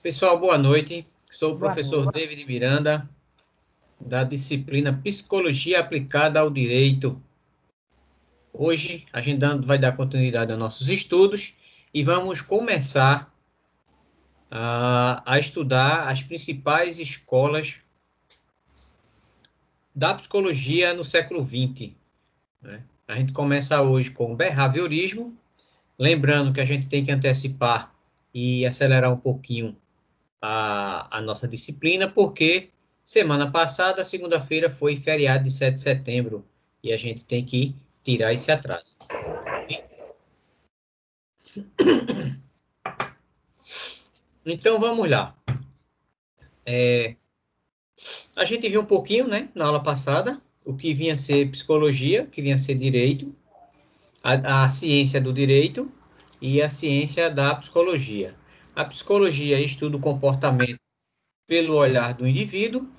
Pessoal, boa noite. Sou o Boa professor noite. David Miranda, da disciplina Psicologia Aplicada ao Direito. Hoje a gente vai dar continuidade aos nossos estudos e vamos começar a estudar as principais escolas da psicologia no século XX, né? A gente começa hoje com o behaviorismo, lembrando que a gente tem que antecipar e acelerar um pouquinho a nossa disciplina, porque semana passada, segunda-feira, foi feriado de 7 de setembro e a gente tem que tirar esse atraso. Então, vamos lá. A gente viu um pouquinho, né, na aula passada, o que vinha a ser psicologia, o que vinha a ser direito, a ciência do direito e a ciência da psicologia. A psicologia estuda o comportamento pelo olhar do indivíduo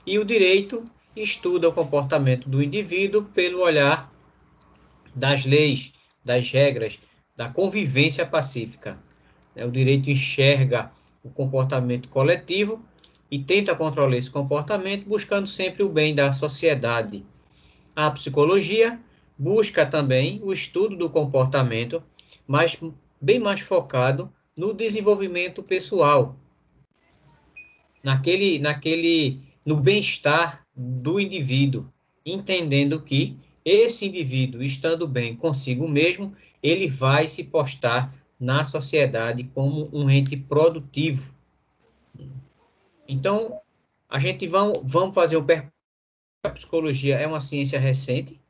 e o direito estuda o comportamento do indivíduo pelo olhar das leis, das regras, da convivência pacífica. O direito enxerga o comportamento coletivo e tenta controlar esse comportamento, buscando sempre o bem da sociedade. A psicologia busca também o estudo do comportamento, mas bem mais focado no desenvolvimento pessoal, no bem-estar do indivíduo, entendendo que esse indivíduo, estando bem consigo mesmo, ele vai se postar na sociedade como um ente produtivo. Então, a gente vamos fazer o percurso. A psicologia é uma ciência recente.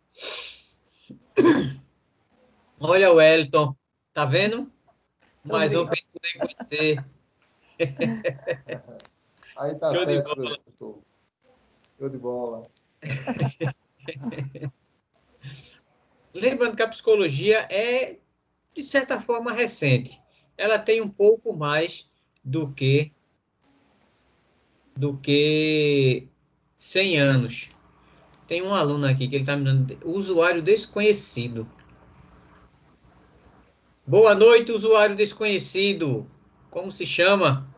Olha o Wellington, tá vendo? Tô Mais um vendo. para poder conhecer. Aí tá Show de certo, bola. professor. Show de bola. Lembrando que a psicologia é, de certa forma, recente. Ela tem um pouco mais do que do que 100 anos. Tem um aluno aqui que ele está me dando usuário desconhecido. Boa noite, usuário desconhecido. Como se chama?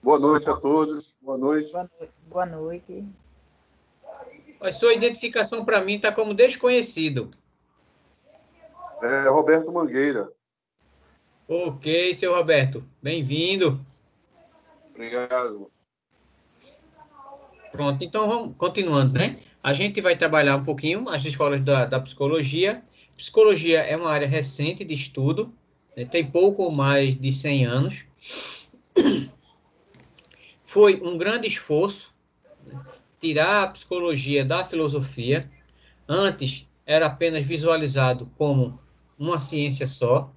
Boa noite a todos. Boa noite. Boa noite. A sua identificação para mim está como desconhecido. É Roberto Mangueira. Ok, seu Roberto. Bem-vindo. Obrigado. Pronto, então vamos continuando, né? A gente vai trabalhar um pouquinho as escolas da psicologia. Psicologia é uma área recente de estudo, né? Tem pouco mais de 100 anos. Foi um grande esforço tirar a psicologia da filosofia. Antes era apenas visualizado como uma ciência só.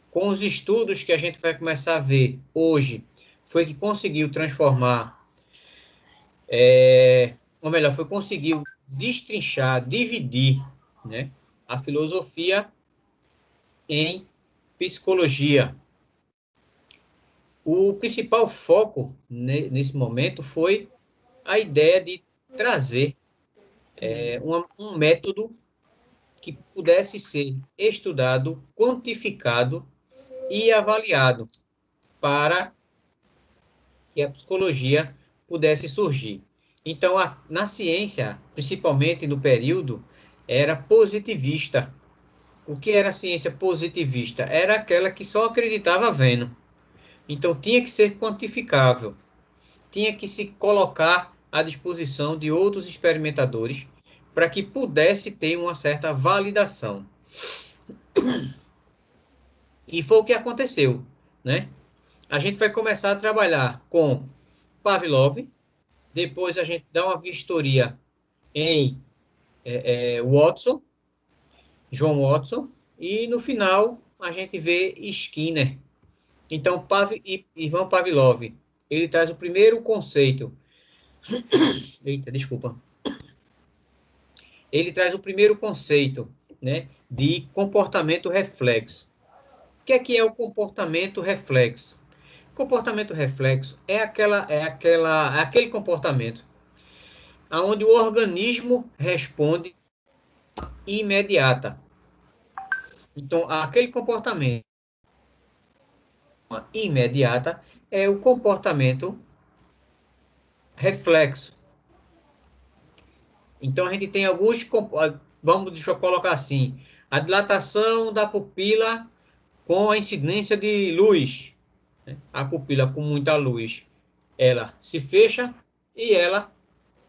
Com os estudos que a gente vai começar a ver hoje, foi que conseguiu transformar, ou melhor, foi conseguiu destrinchar, dividir, né, a filosofia em psicologia. O principal foco nesse momento foi a ideia de trazer um método que pudesse ser estudado, quantificado e avaliado para que a psicologia pudesse surgir. Então, na ciência, principalmente no período, era positivista. O que era a ciência positivista? Era aquela que só acreditava vendo. Então, tinha que ser quantificável, tinha que se colocar à disposição de outros experimentadores para que pudesse ter uma certa validação. E foi o que aconteceu, né? A gente vai começar a trabalhar com Pavlov, depois a gente dá uma vistoria em Watson, João Watson, e no final a gente vê Skinner. Então, Ivan Pavlov, ele traz o primeiro conceito. Eita, desculpa. Ele traz o primeiro conceito, né, de comportamento reflexo. O que é o comportamento reflexo? Comportamento reflexo é aquele comportamento onde o organismo responde imediata. Então, aquele comportamento imediata é o comportamento reflexo. Então, a gente tem alguns, deixa eu colocar assim, a dilatação da pupila com a incidência de luz. A pupila com muita luz, ela se fecha e ela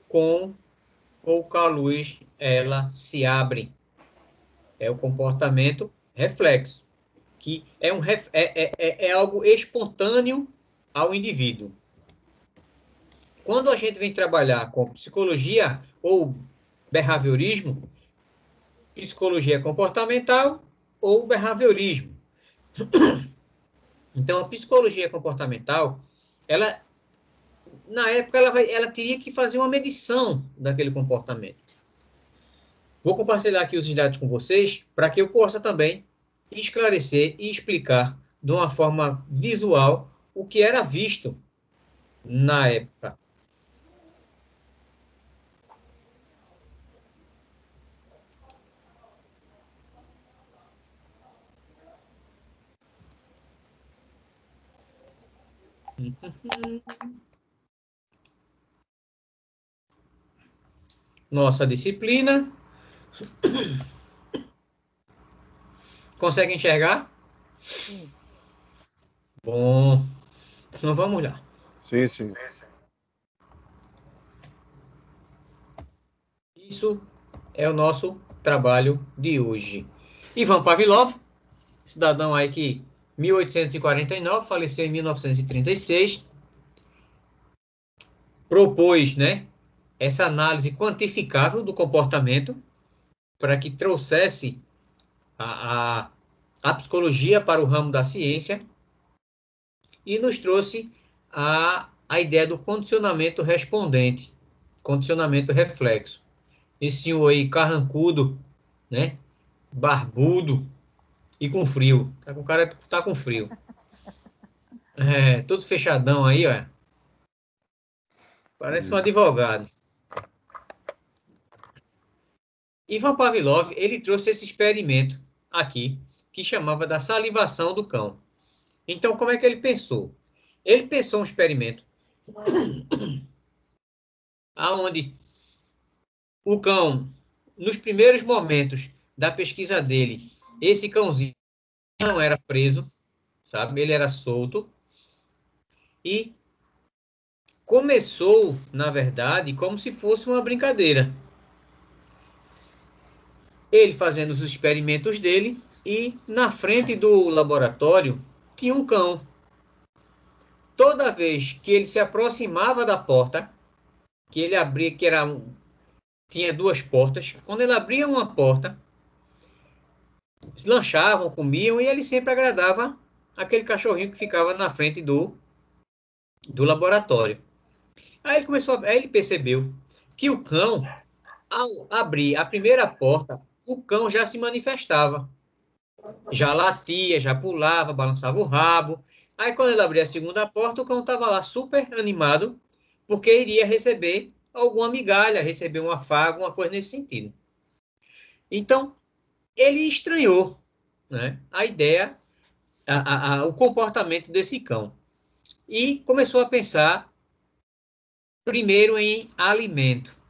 com pouca luz, ela se abre. É o comportamento reflexo, que é algo espontâneo ao indivíduo. Quando a gente vem trabalhar com psicologia ou behaviorismo, psicologia comportamental ou behaviorismo. Então, a psicologia comportamental, ela, na época, ela teria que fazer uma medição daquele comportamento. Vou compartilhar aqui os dados com vocês para que eu possa também esclarecer e explicar de uma forma visual o que era visto na época. Nossa disciplina. Consegue enxergar? Sim. Bom, então vamos lá. Sim, sim. Isso é o nosso trabalho de hoje. Ivan Pavlov, cidadão aí que 1849, faleceu em 1936, propôs, né, essa análise quantificável do comportamento para que trouxesse a psicologia para o ramo da ciência e nos trouxe a ideia do condicionamento respondente, condicionamento reflexo. Esse senhor aí carrancudo, né, barbudo e com frio. O cara tá com frio. Todo fechadão aí, ó. Parece um advogado. Ivan Pavlov, ele trouxe esse experimento aqui, que chamava da salivação do cão. Então, como é que ele pensou? Ele pensou um experimento aonde o cão, nos primeiros momentos da pesquisa dele, esse cãozinho não era preso, sabe? Ele era solto. E começou, na verdade, como se fosse uma brincadeira. Ele fazendo os experimentos dele e na frente do laboratório tinha um cão. Toda vez que ele se aproximava da porta, que ele abria, tinha duas portas, quando ele abria uma porta, lanchavam, comiam e ele sempre agradava aquele cachorrinho que ficava na frente do laboratório. Aí ele percebeu que o cão, ao abrir a primeira porta, o cão já se manifestava. Já latia, já pulava, balançava o rabo. Aí, quando ele abria a segunda porta, o cão estava lá super animado, porque iria receber alguma migalha, receber um afago, uma coisa nesse sentido. Então, ele estranhou, né, a ideia, o comportamento desse cão. E começou a pensar primeiro em alimento,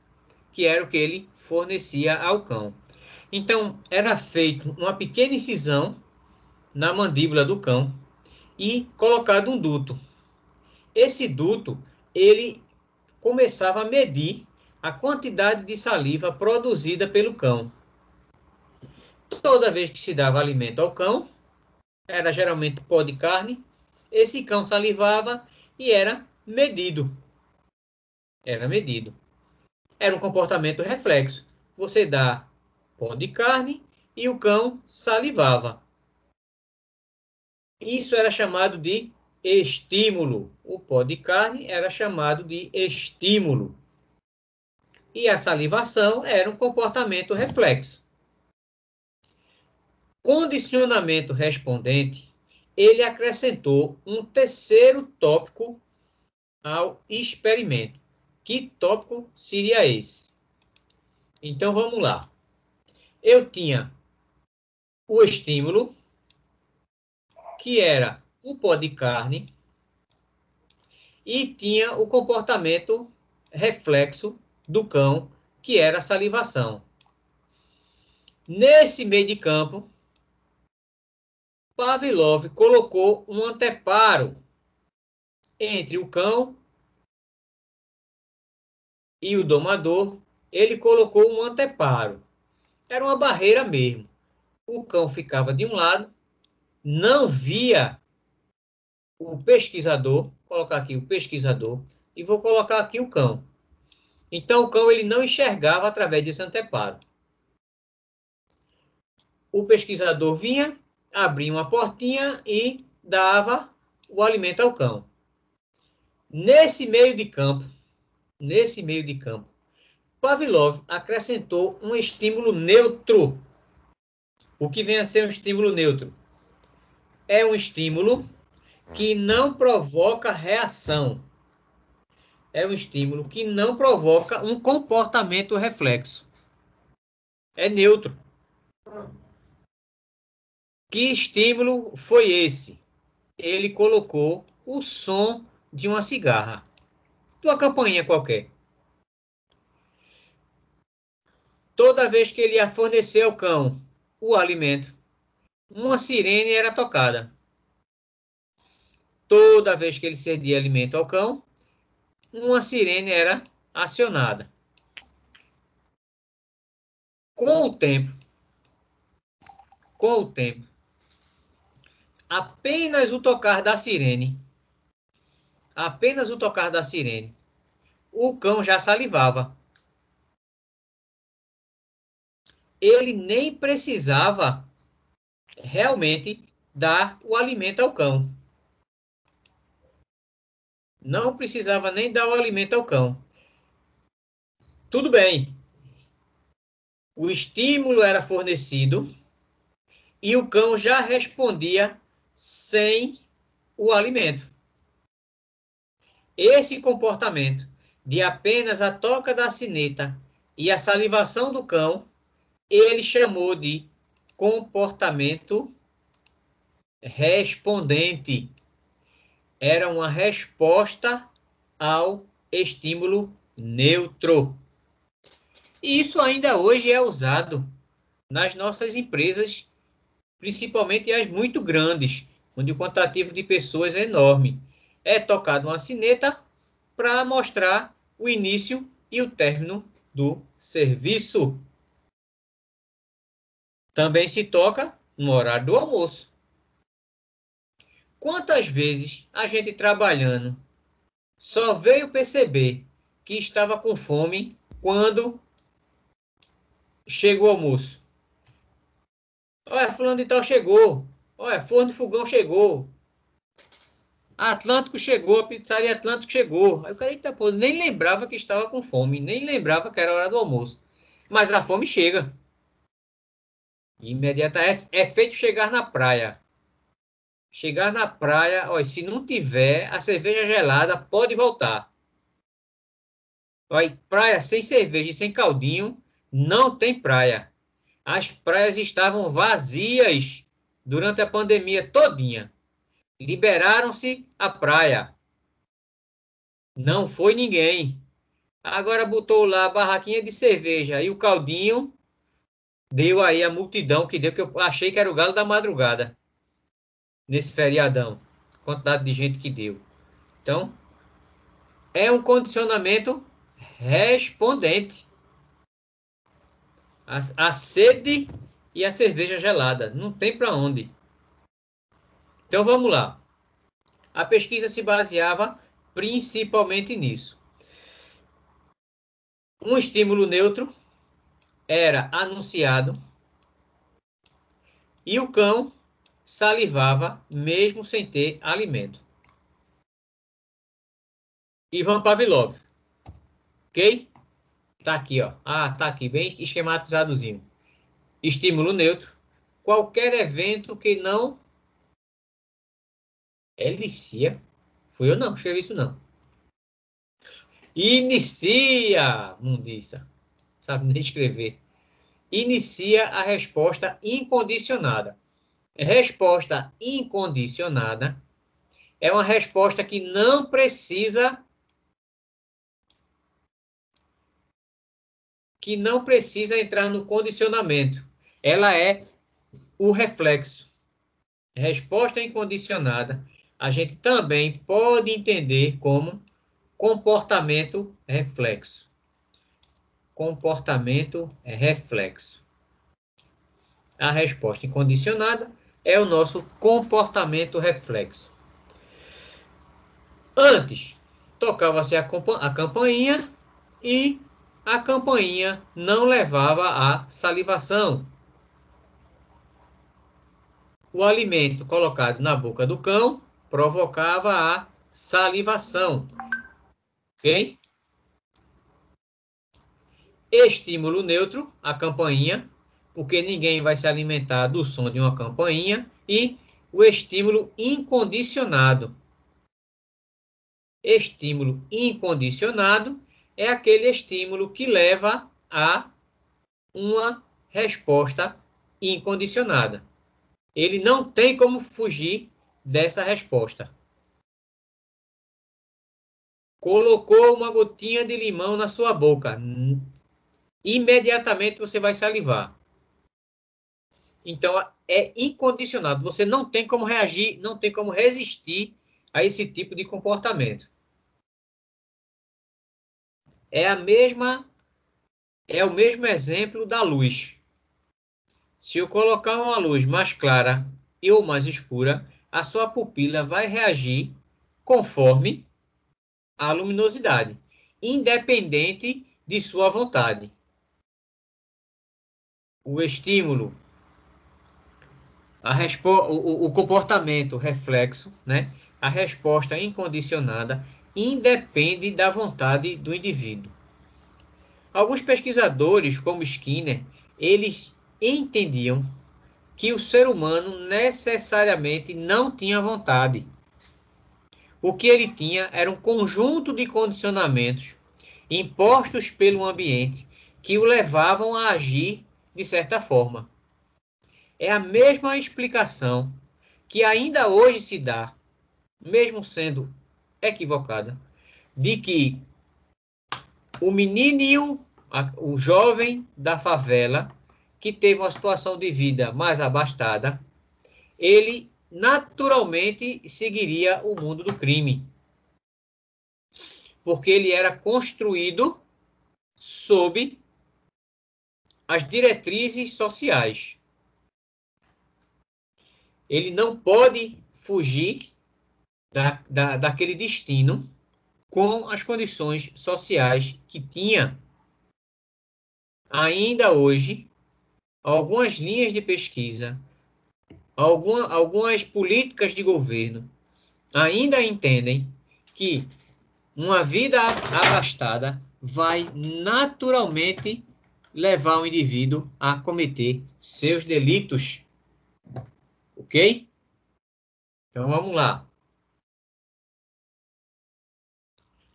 que era o que ele fornecia ao cão. Então, era feito uma pequena incisão na mandíbula do cão e colocado um duto. Esse duto, ele começava a medir a quantidade de saliva produzida pelo cão. Toda vez que se dava alimento ao cão, era geralmente pó de carne, esse cão salivava e era medido. Era medido. Era um comportamento reflexo. Você dá pó de carne e o cão salivava. Isso era chamado de estímulo. O pó de carne era chamado de estímulo. E a salivação era um comportamento reflexo. Condicionamento respondente, ele acrescentou um terceiro tópico ao experimento. Que tópico seria esse? Então, vamos lá. Eu tinha o estímulo, que era o pó de carne, e tinha o comportamento reflexo do cão, que era a salivação. Nesse meio de campo, Pavlov colocou um anteparo entre o cão e o domador. Ele colocou um anteparo. Era uma barreira mesmo. O cão ficava de um lado, não via o pesquisador, vou colocar aqui o pesquisador, e vou colocar aqui o cão. Então, o cão ele não enxergava através desse anteparo. O pesquisador vinha, abria uma portinha e dava o alimento ao cão. Nesse meio de campo, Pavlov acrescentou um estímulo neutro. O que vem a ser um estímulo neutro? É um estímulo que não provoca reação. É um estímulo que não provoca um comportamento reflexo. É neutro. Que estímulo foi esse? Ele colocou o som de uma cigarra, de uma campainha qualquer. Toda vez que ele ia fornecer ao cão o alimento, uma sirene era tocada. Toda vez que ele cedia alimento ao cão, uma sirene era acionada. Com o tempo, apenas o tocar da sirene, o cão já salivava. Ele nem precisava realmente dar o alimento ao cão. Não precisava nem dar o alimento ao cão. Tudo bem. O estímulo era fornecido e o cão já respondia sem o alimento. Esse comportamento de apenas a toca da sineta e a salivação do cão, ele chamou de comportamento respondente. Era uma resposta ao estímulo neutro. E isso ainda hoje é usado nas nossas empresas, principalmente as muito grandes, onde o quantitativo de pessoas é enorme. É tocado uma sineta para mostrar o início e o término do serviço. Também se toca no horário do almoço. Quantas vezes a gente trabalhando só veio perceber que estava com fome quando chegou o almoço? Olha, fulano de tal chegou. Olha, Forno de Fogão chegou. Atlântico chegou, a pizzaria Atlântico chegou. Aí o cara, eita, pô, nem lembrava que estava com fome, nem lembrava que era hora do almoço. Mas a fome chega. Imediata é feito chegar na praia. Chegar na praia, olha, se não tiver a cerveja gelada, pode voltar. Olha, praia sem cerveja e sem caldinho, não tem praia. As praias estavam vazias durante a pandemia todinha. Liberaram-se a praia. Não foi ninguém. Agora botou lá a barraquinha de cerveja e o caldinho, deu aí a multidão que deu, que eu achei que era o galo da madrugada. Nesse feriadão. Quantidade de gente que deu. Então, é um condicionamento respondente. A sede e a cerveja gelada. Não tem para onde. Então, vamos lá. A pesquisa se baseava principalmente nisso. Um estímulo neutro era anunciado e o cão salivava mesmo sem ter alimento. Ivan Pavlov. Ok? Tá aqui, ó. Ah, tá aqui, bem esquematizadozinho. Estímulo neutro. Qualquer evento que não elicia. Fui eu não que escrevi isso não. Inicia, mundiça. Sabe nem escrever. Inicia a resposta incondicionada. Resposta incondicionada é uma resposta que não precisa entrar no condicionamento. Ela é o reflexo. Resposta incondicionada, a gente também pode entender como comportamento reflexo. Comportamento reflexo. A resposta incondicionada é o nosso comportamento reflexo. Antes, tocava-se a campainha e a campainha não levava à salivação. O alimento colocado na boca do cão provocava a salivação. Ok? Estímulo neutro, a campainha, porque ninguém vai se alimentar do som de uma campainha. E o estímulo incondicionado. Estímulo incondicionado é aquele estímulo que leva a uma resposta incondicionada. Ele não tem como fugir dessa resposta. Colocou uma gotinha de limão na sua boca. Imediatamente você vai salivar. Então, é incondicionado. Você não tem como reagir, não tem como resistir a esse tipo de comportamento. É o mesmo exemplo da luz. Se eu colocar uma luz mais clara ou mais escura, a sua pupila vai reagir conforme a luminosidade, independente de sua vontade. O estímulo, o comportamento reflexo, né? A resposta incondicionada independe da vontade do indivíduo. Alguns pesquisadores, como Skinner, eles entendiam que o ser humano necessariamente não tinha vontade. O que ele tinha era um conjunto de condicionamentos impostos pelo ambiente que o levavam a agir de certa forma. É a mesma explicação que ainda hoje se dá, mesmo sendo equivocada, de que o menininho, o jovem da favela, que teve uma situação de vida mais abastada, ele naturalmente seguiria o mundo do crime. Porque ele era construído sob as diretrizes sociais. Ele não pode fugir daquele destino com as condições sociais que tinha. Ainda hoje, algumas linhas de pesquisa, algumas políticas de governo ainda entendem que uma vida abastada vai naturalmente levar o indivíduo a cometer seus delitos. Ok? Então vamos lá.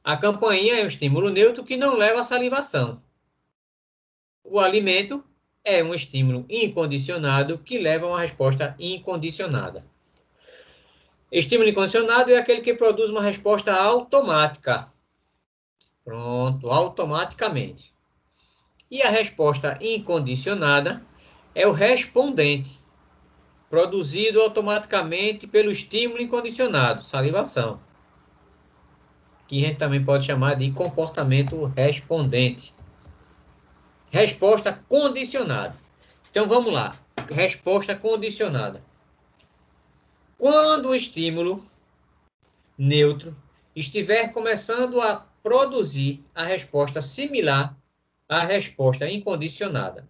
A campainha é um estímulo neutro que não leva à salivação. O alimento é um estímulo incondicionado que leva a uma resposta incondicionada. Estímulo incondicionado é aquele que produz uma resposta automática. Pronto, automaticamente. E a resposta incondicionada é o respondente, produzido automaticamente pelo estímulo incondicionado, salivação, que a gente também pode chamar de comportamento respondente. Resposta condicionada. Então vamos lá. Resposta condicionada. Quando o estímulo neutro estiver começando a produzir a resposta similar à resposta incondicionada.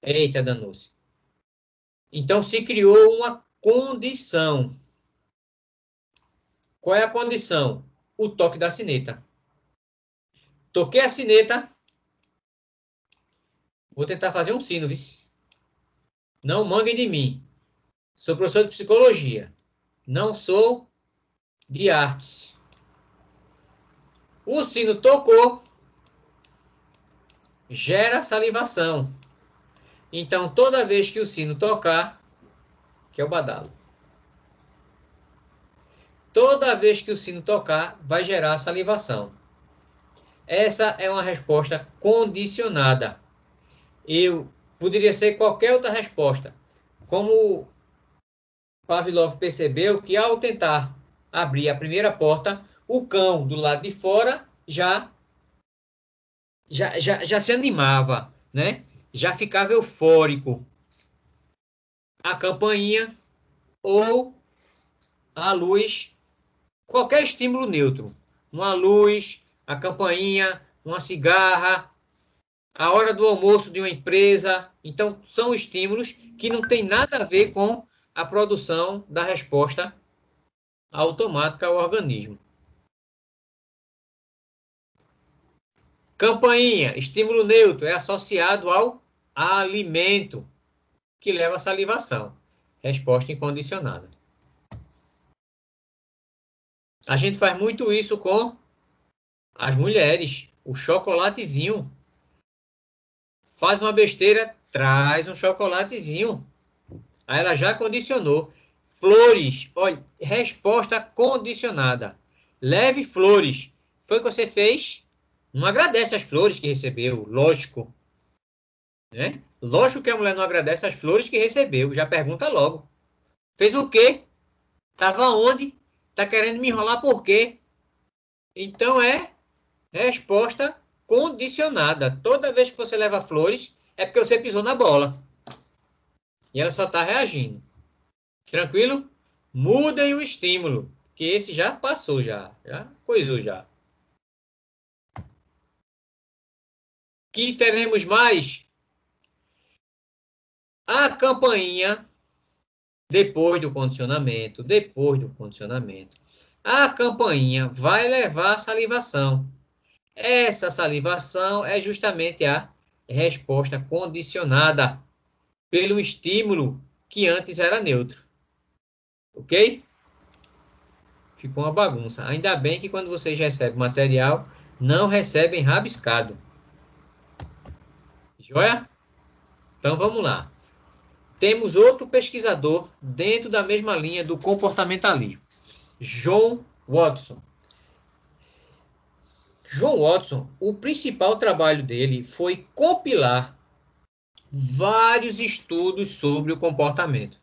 Eita, danou-se. Então se criou uma condição. Qual é a condição? O toque da sineta. Toquei a sineta. Vou tentar fazer um sino, viu? Não manguem de mim. Sou professor de psicologia. Não sou de artes. O sino tocou, gera salivação. Então, toda vez que o sino tocar, que é o badalo, toda vez que o sino tocar, vai gerar salivação. Essa é uma resposta condicionada. Eu poderia ser qualquer outra resposta. Como Pavlov percebeu que ao tentar abrir a primeira porta, o cão do lado de fora já se animava, né? Já ficava eufórico. A campainha ou a luz, qualquer estímulo neutro. Uma luz, a campainha, uma cigarra, a hora do almoço de uma empresa. Então, são estímulos que não tem nada a ver com a produção da resposta automática ao organismo. Campainha, estímulo neutro, é associado ao alimento, que leva à salivação. Resposta incondicionada. A gente faz muito isso com as mulheres. O chocolatezinho. Faz uma besteira, traz um chocolatezinho. Aí ela já condicionou. Flores, olha, resposta condicionada. Leve flores. Foi o que você fez? Não agradece as flores que recebeu, lógico. Né? Lógico que a mulher não agradece as flores que recebeu. Já pergunta logo. Fez o quê? Estava onde? Está querendo me enrolar por quê? Então é resposta condicionada. Toda vez que você leva flores, é porque você pisou na bola. E ela só está reagindo. Tranquilo? Mudem o estímulo, que esse já passou, já coisou já. Que teremos mais? A campainha, depois do condicionamento, a campainha vai levar a salivação. Essa salivação é justamente a resposta condicionada pelo estímulo que antes era neutro. Ok? Ficou uma bagunça. Ainda bem que quando vocês recebem material, não recebem rabiscado. Joia? Então vamos lá. Temos outro pesquisador dentro da mesma linha do comportamentalismo. John Watson. John Watson, o principal trabalho dele foi compilar vários estudos sobre o comportamento.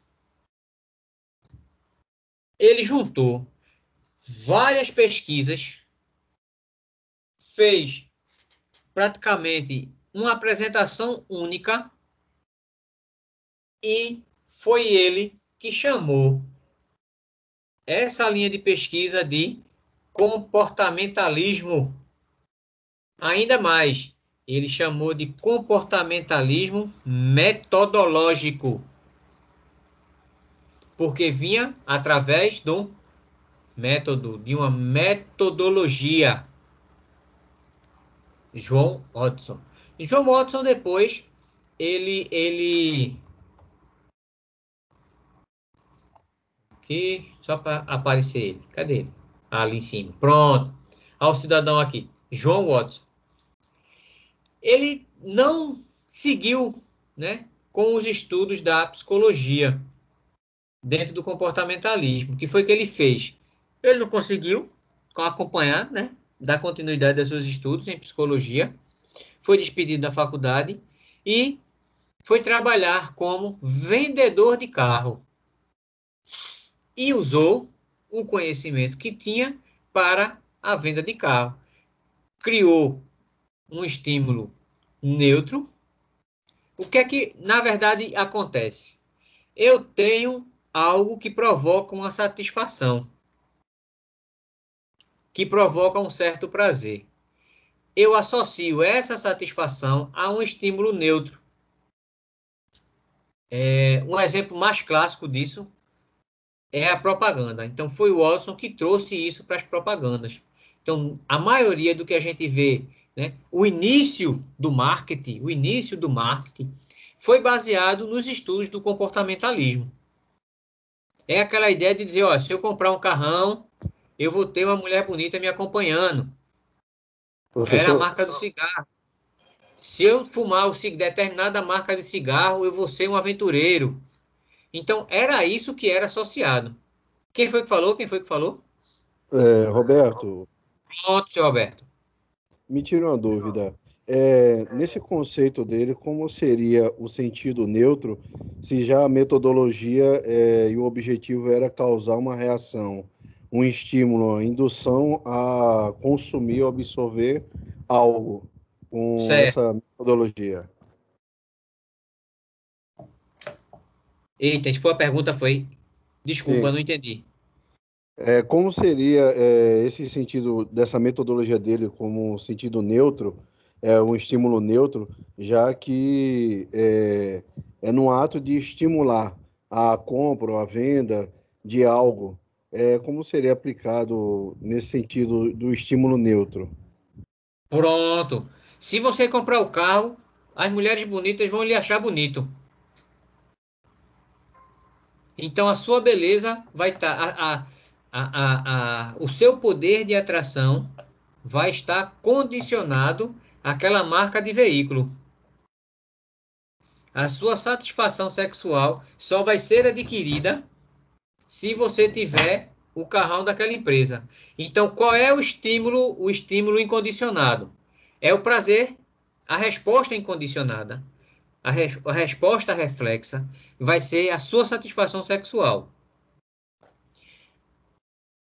Ele juntou várias pesquisas, fez praticamente uma apresentação única e foi ele que chamou essa linha de pesquisa de comportamentalismo. Ainda mais, ele chamou de comportamentalismo metodológico, porque vinha através do método, de uma metodologia. John Watson. E John Watson depois, ele aqui, só para aparecer ele. Cadê ele? Ali em cima. Pronto. Olha o cidadão aqui. John Watson. Ele não seguiu, né, com os estudos da psicologia dentro do comportamentalismo. O que foi que ele fez? Ele não conseguiu acompanhar, né, dar continuidade aos seus estudos em psicologia. Foi despedido da faculdade e foi trabalhar como vendedor de carro. E usou o conhecimento que tinha para a venda de carro. Criou um estímulo neutro. O que é que, na verdade, acontece? Eu tenho algo que provoca uma satisfação, que provoca um certo prazer. Eu associo essa satisfação a um estímulo neutro. Um exemplo mais clássico disso é a propaganda. Então, foi o Watson que trouxe isso para as propagandas. Então, a maioria do que a gente vê, né, o início do marketing foi baseado nos estudos do comportamentalismo. É aquela ideia de dizer, ó, se eu comprar um carrão, eu vou ter uma mulher bonita me acompanhando. Era a Professor, marca do cigarro. Se eu fumar determinada marca de cigarro, eu vou ser um aventureiro. Então, era isso que era associado. Quem foi que falou? Quem foi que falou? Roberto, Pronto, seu Roberto. me tira uma dúvida. Nesse conceito dele, como seria o sentido neutro se já a metodologia e o objetivo era causar uma reação, um estímulo, a indução a consumir ou absorver algo com Certo. essa metodologia? Eita, se for a pergunta foi. Desculpa, eu Sim. não entendi. Como seria esse sentido dessa metodologia dele como um sentido neutro, um estímulo neutro, já que é no ato de estimular a compra ou a venda de algo, como seria aplicado nesse sentido do estímulo neutro? Pronto. Se você comprar o carro, as mulheres bonitas vão lhe achar bonito. Então a sua beleza vai estar. O seu poder de atração vai estar condicionado àquela marca de veículo. A sua satisfação sexual só vai ser adquirida se você tiver o carrão daquela empresa. Então, qual é o estímulo? O estímulo incondicionado. É o prazer, a resposta incondicionada. A resposta reflexa vai ser a sua satisfação sexual.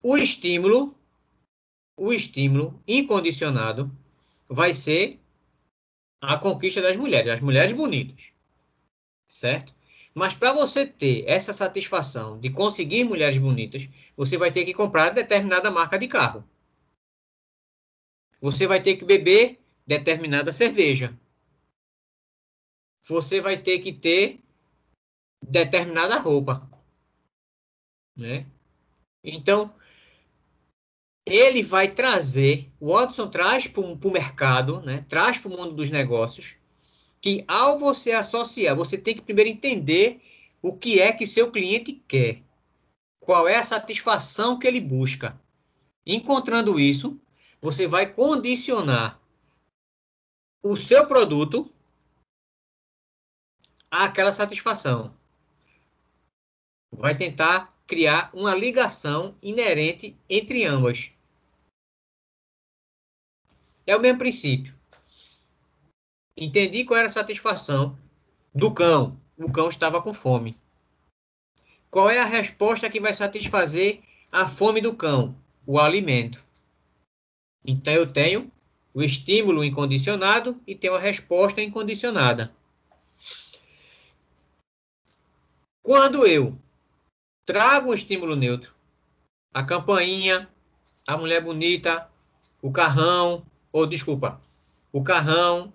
O estímulo, o estímulo incondicionado vai ser a conquista das mulheres, as mulheres bonitas, certo? Mas para você ter essa satisfação de conseguir mulheres bonitas, você vai ter que comprar determinada marca de carro. Você vai ter que beber determinada cerveja. Você vai ter que ter determinada roupa, né? Então, ele vai trazer, o Watson traz para o mercado, né? Traz para o mundo dos negócios, que ao você associar, você tem que primeiro entender o que é que seu cliente quer, qual é a satisfação que ele busca. Encontrando isso, você vai condicionar o seu produto àquela satisfação. Vai tentar criar uma ligação inerente entre ambas. É o mesmo princípio. Entendi qual era a satisfação do cão. O cão estava com fome. Qual é a resposta que vai satisfazer a fome do cão? O alimento. Então eu tenho o estímulo incondicionado e tenho a resposta incondicionada. Quando eu trago um estímulo neutro, a campainha, a mulher bonita, o carrão, ou desculpa, o carrão,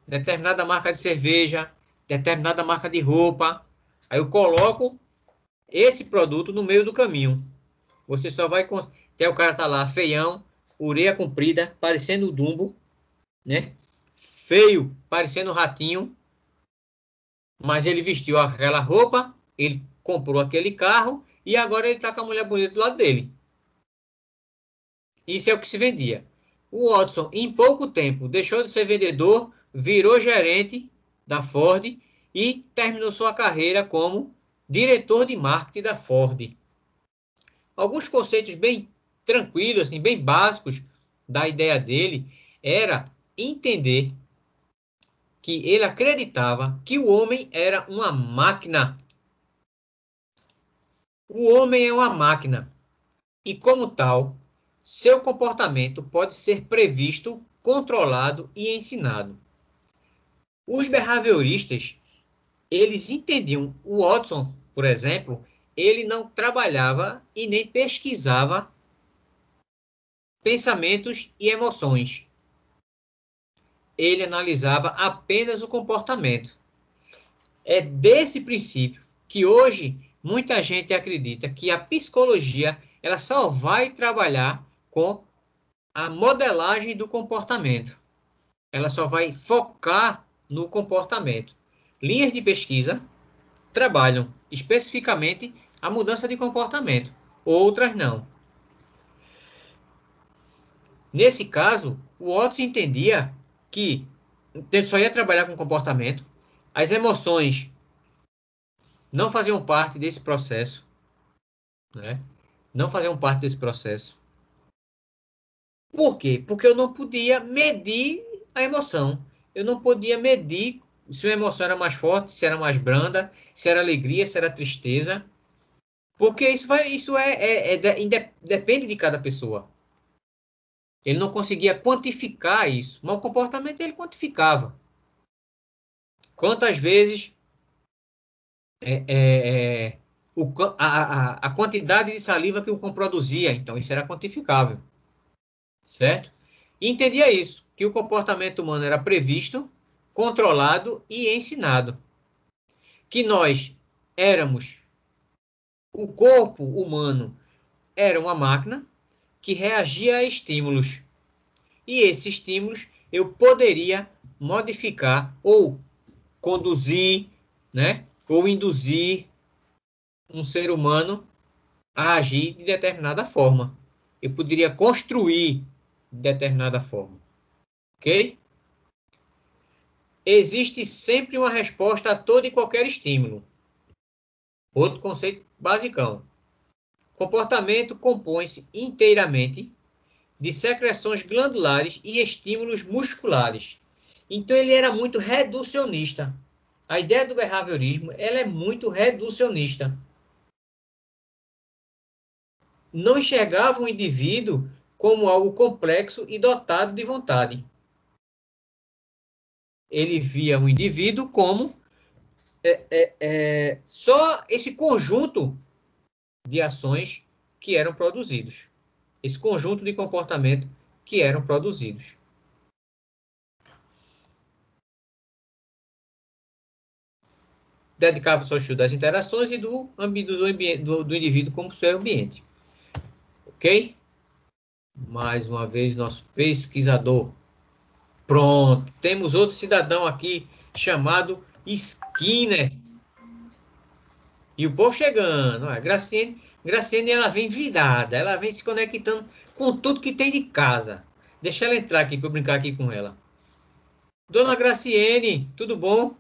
determinada marca de cerveja, determinada marca de roupa, aí eu coloco esse produto no meio do caminho. Você só vai ter o cara tá lá feião, orelha comprida, parecendo o Dumbo, né? Feio, parecendo um ratinho, mas ele vestiu aquela roupa, ele comprou aquele carro e agora ele tá com a mulher bonita do lado dele. Isso é o que se vendia. O Watson, em pouco tempo, deixou de ser vendedor, virou gerente da Ford e terminou sua carreira como diretor de marketing da Ford. Alguns conceitos bem tranquilos, assim, bem básicos da ideia dele era entender que ele acreditava que o homem era uma máquina. O homem é uma máquina e, como tal, seu comportamento pode ser previsto, controlado e ensinado. Os behavioristas, eles entendiam. O Watson, por exemplo, ele não trabalhava e nem pesquisava pensamentos e emoções. Ele analisava apenas o comportamento. É desse princípio que hoje muita gente acredita que a psicologia ela só vai trabalhar com a modelagem do comportamento. Ela só vai focar no comportamento. Linhas de pesquisa trabalham especificamente a mudança de comportamento, outras não. Nesse caso, o Watson entendia que ele só ia trabalhar com comportamento, as emoções não faziam parte desse processo, né? Não faziam parte desse processo. Por quê? Porque eu não podia medir a emoção. Eu não podia medir se a emoção era mais forte, se era mais branda, se era alegria, se era tristeza. Porque depende de cada pessoa. Ele não conseguia quantificar isso, mas o comportamento ele quantificava. Quantas vezes a quantidade de saliva que o cão produzia, então isso era quantificável, certo? E entendia isso, que o comportamento humano era previsto, controlado e ensinado. Que nós éramos, o corpo humano era uma máquina que reagia a estímulos. E esses estímulos eu poderia modificar ou conduzir, né? Ou induzir um ser humano a agir de determinada forma. Eu poderia construir de determinada forma. Ok? Existe sempre uma resposta a todo e qualquer estímulo. Outro conceito basicão. Comportamento compõe-se inteiramente de secreções glandulares e estímulos musculares. Então ele era muito reducionista. A ideia do behaviorismo, ela é muito reducionista. Não enxergava o indivíduo como algo complexo e dotado de vontade. Ele via o indivíduo como só esse conjunto de ações que eram produzidos. Esse conjunto de comportamento que eram produzidos. Dedicava-se ao estudo das interações e do indivíduo como seu ambiente. Ok? Mais uma vez, nosso pesquisador. Pronto. Temos outro cidadão aqui chamado Skinner. E o povo chegando. Olha, Graciane, ela vem virada. Ela vem se conectando com tudo que tem de casa. Deixa ela entrar aqui para eu brincar aqui com ela. Dona Graciane, tudo bom?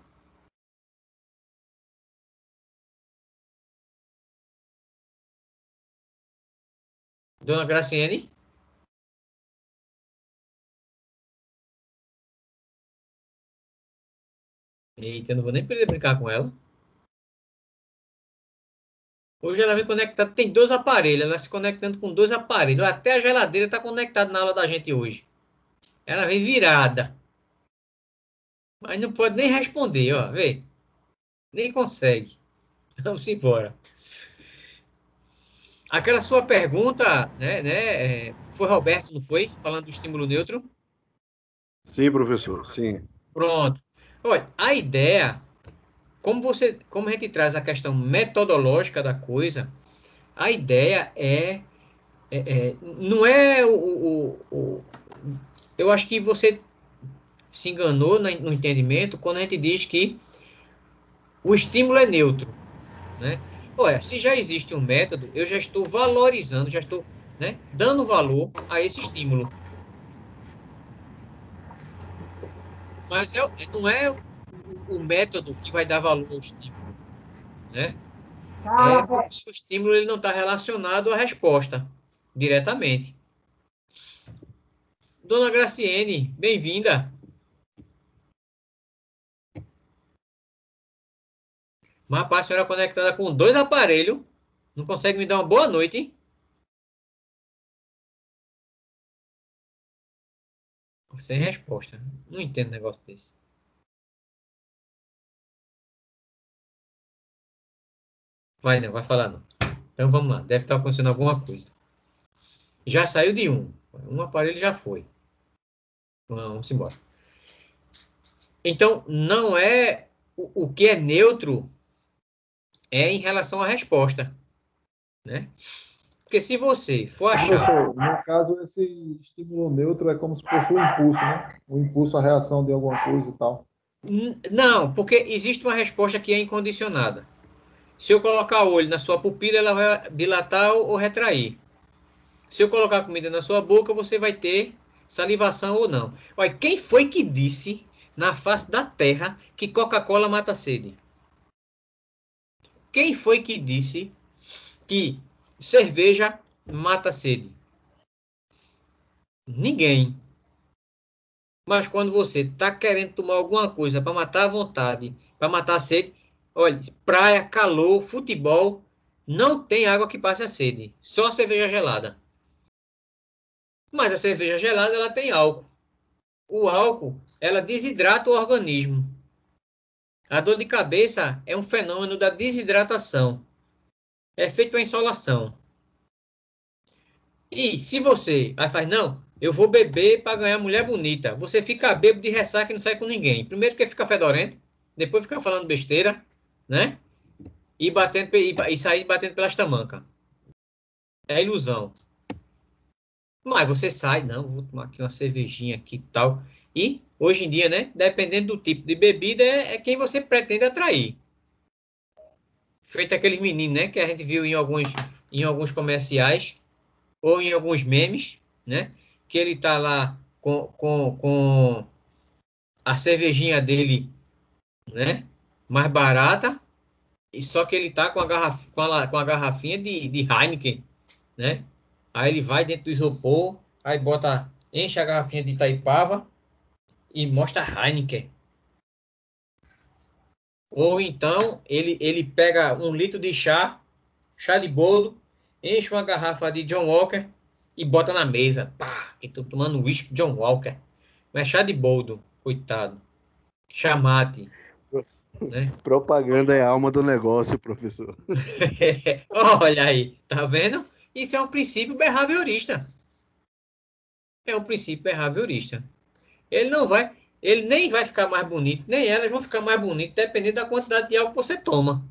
Dona Graciane? Eita, eu não vou nem perder brincar com ela. Hoje ela vem conectada, tem 2 aparelhos, ela se conectando com 2 aparelhos. Até a geladeira está conectada na aula da gente hoje. Ela vem virada. Mas não pode nem responder, ó, vê. Nem consegue. Vamos embora. Aquela sua pergunta, foi Roberto, não foi? Falando do estímulo neutro? Sim, professor, sim. Pronto. Olha, a ideia, como a gente traz a questão metodológica da coisa, a ideia não é eu acho que você se enganou no entendimento quando a gente diz que o estímulo é neutro, né? Olha, se já existe um método, eu já estou valorizando, já estou, né, dando valor a esse estímulo. Mas não é o método que vai dar valor ao estímulo, né? Porque o estímulo ele não está relacionado à resposta diretamente. Dona Graciene, bem-vinda. Mas, rapaz, a senhora é conectada com 2 aparelhos. Não consegue me dar uma boa noite, hein? Sem resposta. Não entendo um negócio desse. Vai não, vai falar não. Então vamos lá. Deve estar acontecendo alguma coisa. Já saiu de um. Um aparelho já foi. Vamos embora. Então, não é o que é neutro é em relação à resposta, né? Porque se você for achar... Professor, no caso, esse estímulo neutro é como se fosse um impulso, né? Um impulso à reação de alguma coisa e tal. Não, porque existe uma resposta que é incondicionada. Se eu colocar o olho na sua pupila, ela vai dilatar ou retrair. Se eu colocar comida na sua boca, você vai ter salivação ou não. Olha, quem foi que disse na face da terra que Coca-Cola mata a sede? Quem foi que disse que cerveja mata a sede? Ninguém. Mas quando você está querendo tomar alguma coisa para matar a vontade, para matar a sede, olha, praia, calor, futebol, não tem água que passe a sede, só a cerveja gelada. Mas a cerveja gelada ela tem álcool. O álcool, ela desidrata o organismo. A dor de cabeça é um fenômeno da desidratação. É feito a insolação. E se você aí faz, não, eu vou beber para ganhar mulher bonita. Você fica bêbado de ressaca e não sai com ninguém. Primeiro que fica fedorento, depois fica falando besteira, né? E sair batendo pelas tamancas. É ilusão. Mas você sai, não, vou tomar aqui uma cervejinha aqui e tal. E hoje em dia, né? Dependendo do tipo de bebida, é quem você pretende atrair. Feito aqueles meninos, né? Que a gente viu em alguns comerciais ou em alguns memes, né? Que ele tá lá com a cervejinha dele, né? Mais barata, e só que ele tá com a garrafinha de Heineken, né? Aí ele vai dentro do isopor, aí enche a garrafinha de Itaipava e mostra Heineken. Ou então ele pega 1 litro de chá de boldo, enche uma garrafa de John Walker e bota na mesa. Pá, que tô tomando uísque John Walker. Mas chá de boldo, coitado. Chamate, né? Propaganda é a alma do negócio, professor. Olha aí, tá vendo? Isso é um princípio behaviorista. É um princípio behaviorista. Ele nem vai ficar mais bonito, nem elas vão ficar mais bonitas, dependendo da quantidade de álcool que você toma.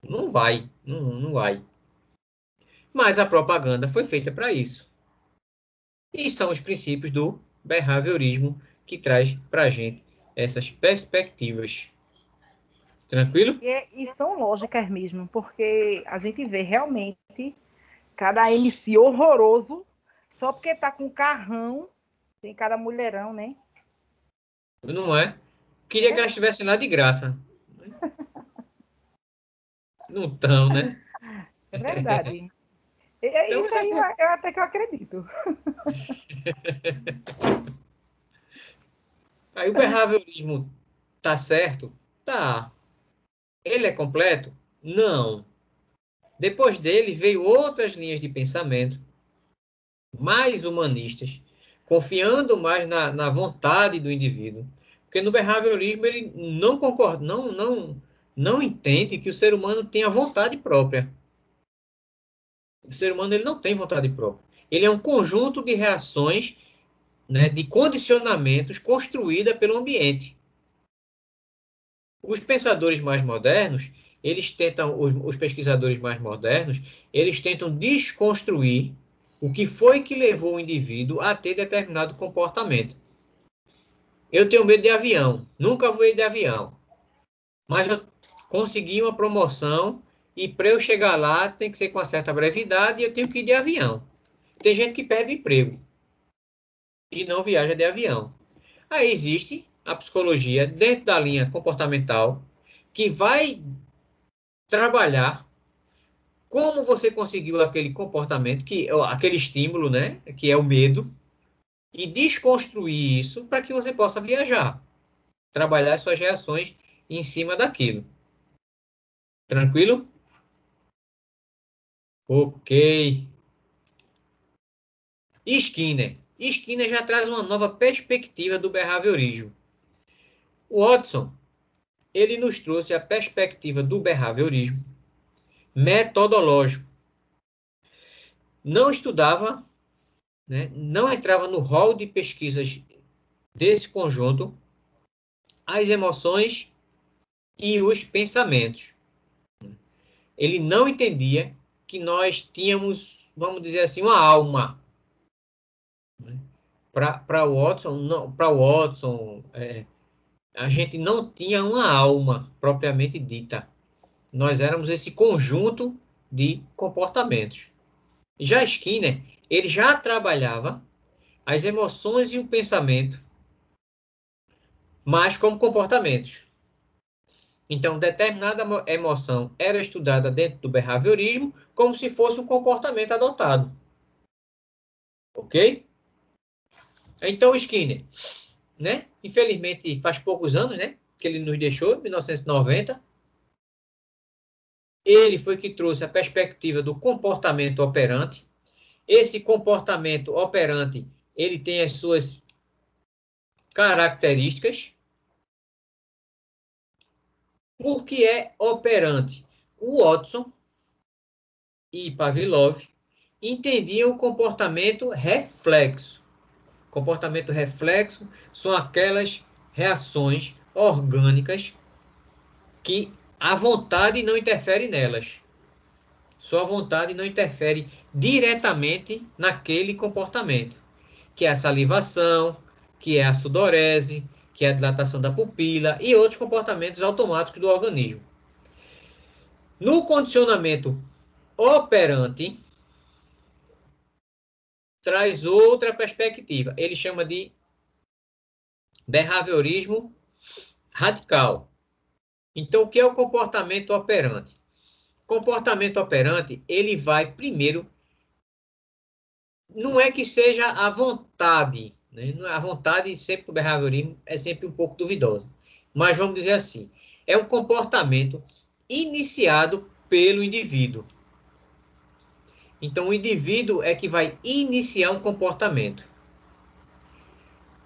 Não vai, não vai. Mas a propaganda foi feita para isso. E são os princípios do behaviorismo que traz para a gente essas perspectivas. Tranquilo? E são lógicas mesmo, porque a gente vê realmente cada MC horroroso, só porque tá com carrão, tem cada mulherão, né? Não é? Queria que elas estivessem lá de graça. Não estão, né? É verdade. Então, Isso aí eu até que eu acredito. aí o behaviorismo tá certo? Tá. Ele é completo? Não. Depois dele veio outras linhas de pensamento mais humanistas, confiando mais na vontade do indivíduo. Porque no behaviorismo ele não concorda, não entende que o ser humano tem a vontade própria. O ser humano ele não tem vontade própria. Ele é um conjunto de reações, né, de condicionamentos construída pelo ambiente. Os pensadores mais modernos, os pesquisadores mais modernos, eles tentam desconstruir o que foi que levou o indivíduo a ter determinado comportamento. Eu tenho medo de avião, nunca voei de avião, mas eu consegui uma promoção e para eu chegar lá tem que ser com uma certa brevidade e eu tenho que ir de avião. Tem gente que perde o emprego e não viaja de avião. Aí existe a psicologia dentro da linha comportamental que vai trabalhar como você conseguiu aquele comportamento, aquele estímulo, né, que é o medo, e desconstruir isso para que você possa viajar, trabalhar suas reações em cima daquilo. Tranquilo? Ok. Skinner já traz uma nova perspectiva do behaviorismo. O Watson, ele nos trouxe a perspectiva do behaviorismo metodológico. Não estudava, né, não entrava no rol de pesquisas desse conjunto as emoções e os pensamentos. Ele não entendia que nós tínhamos, vamos dizer assim, uma alma. Para Watson, a gente não tinha uma alma propriamente dita. Nós éramos esse conjunto de comportamentos. Já Skinner, ele já trabalhava as emoções e o pensamento, mas como comportamentos. Então, determinada emoção era estudada dentro do behaviorismo como se fosse um comportamento adotado. Ok? Então, Skinner, né? Infelizmente, faz poucos anos, né? Que ele nos deixou, em 1990. Ele foi que trouxe a perspectiva do comportamento operante. Esse comportamento operante, ele tem as suas características. Por que é operante? O Watson e Pavlov entendiam o comportamento reflexo. Comportamento reflexo são aquelas reações orgânicas que a vontade não interfere nelas. Sua vontade não interfere diretamente naquele comportamento, que é a salivação, que é a sudorese, que é a dilatação da pupila e outros comportamentos automáticos do organismo. No condicionamento operante, traz outra perspectiva. Ele chama de behaviorismo radical. Então, o que é o comportamento operante? Comportamento operante, ele vai primeiro, não é que seja a vontade, né? A vontade sempre do behaviorismo é sempre um pouco duvidosa. Mas vamos dizer assim, é um comportamento iniciado pelo indivíduo. Então, o indivíduo é que vai iniciar um comportamento.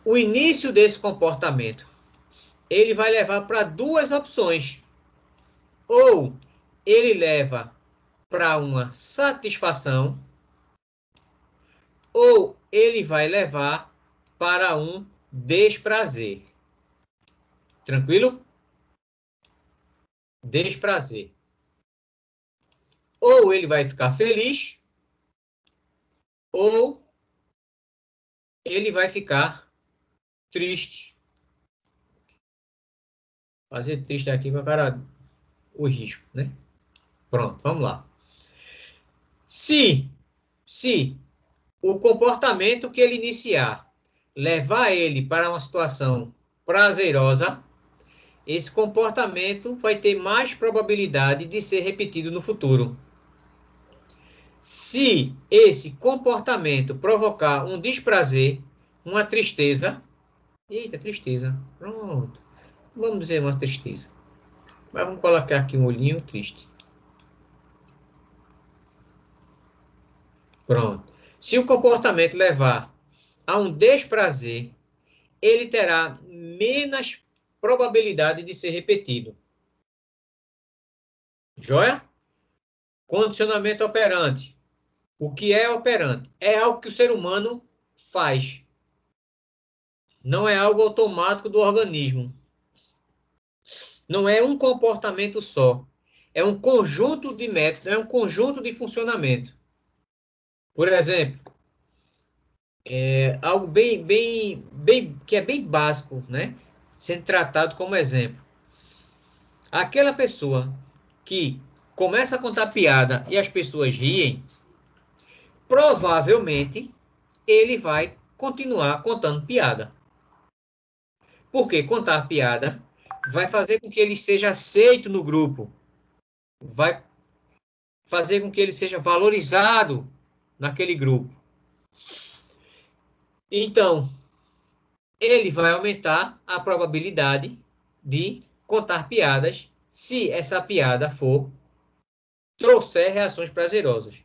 O início desse comportamento, ele vai levar para duas opções. Ou ele leva para uma satisfação, ou ele vai levar para um desprazer. Tranquilo? Desprazer. Ou ele vai ficar feliz, ou ele vai ficar triste. Fazer triste aqui com a cara, o risco, né? Pronto, vamos lá. Se o comportamento que ele iniciar levar ele para uma situação prazerosa, esse comportamento vai ter mais probabilidade de ser repetido no futuro. Se esse comportamento provocar um desprazer, uma tristeza, eita, tristeza, pronto, vamos dizer uma tristeza, mas vamos colocar aqui um olhinho triste. Pronto. Se o comportamento levar a um desprazer, ele terá menos probabilidade de ser repetido. Joia? Condicionamento operante. O que é operante? É algo que o ser humano faz. Não é algo automático do organismo. Não é um comportamento só. É um conjunto de métodos, é um conjunto de funcionamento. Por exemplo, algo que é bem básico, né? Sendo tratado como exemplo. Aquela pessoa que começa a contar piada e as pessoas riem, provavelmente ele vai continuar contando piada. Porque contar piada vai fazer com que ele seja aceito no grupo, vai fazer com que ele seja valorizado naquele grupo. Então, ele vai aumentar a probabilidade de contar piadas se essa piada for trouxer reações prazerosas.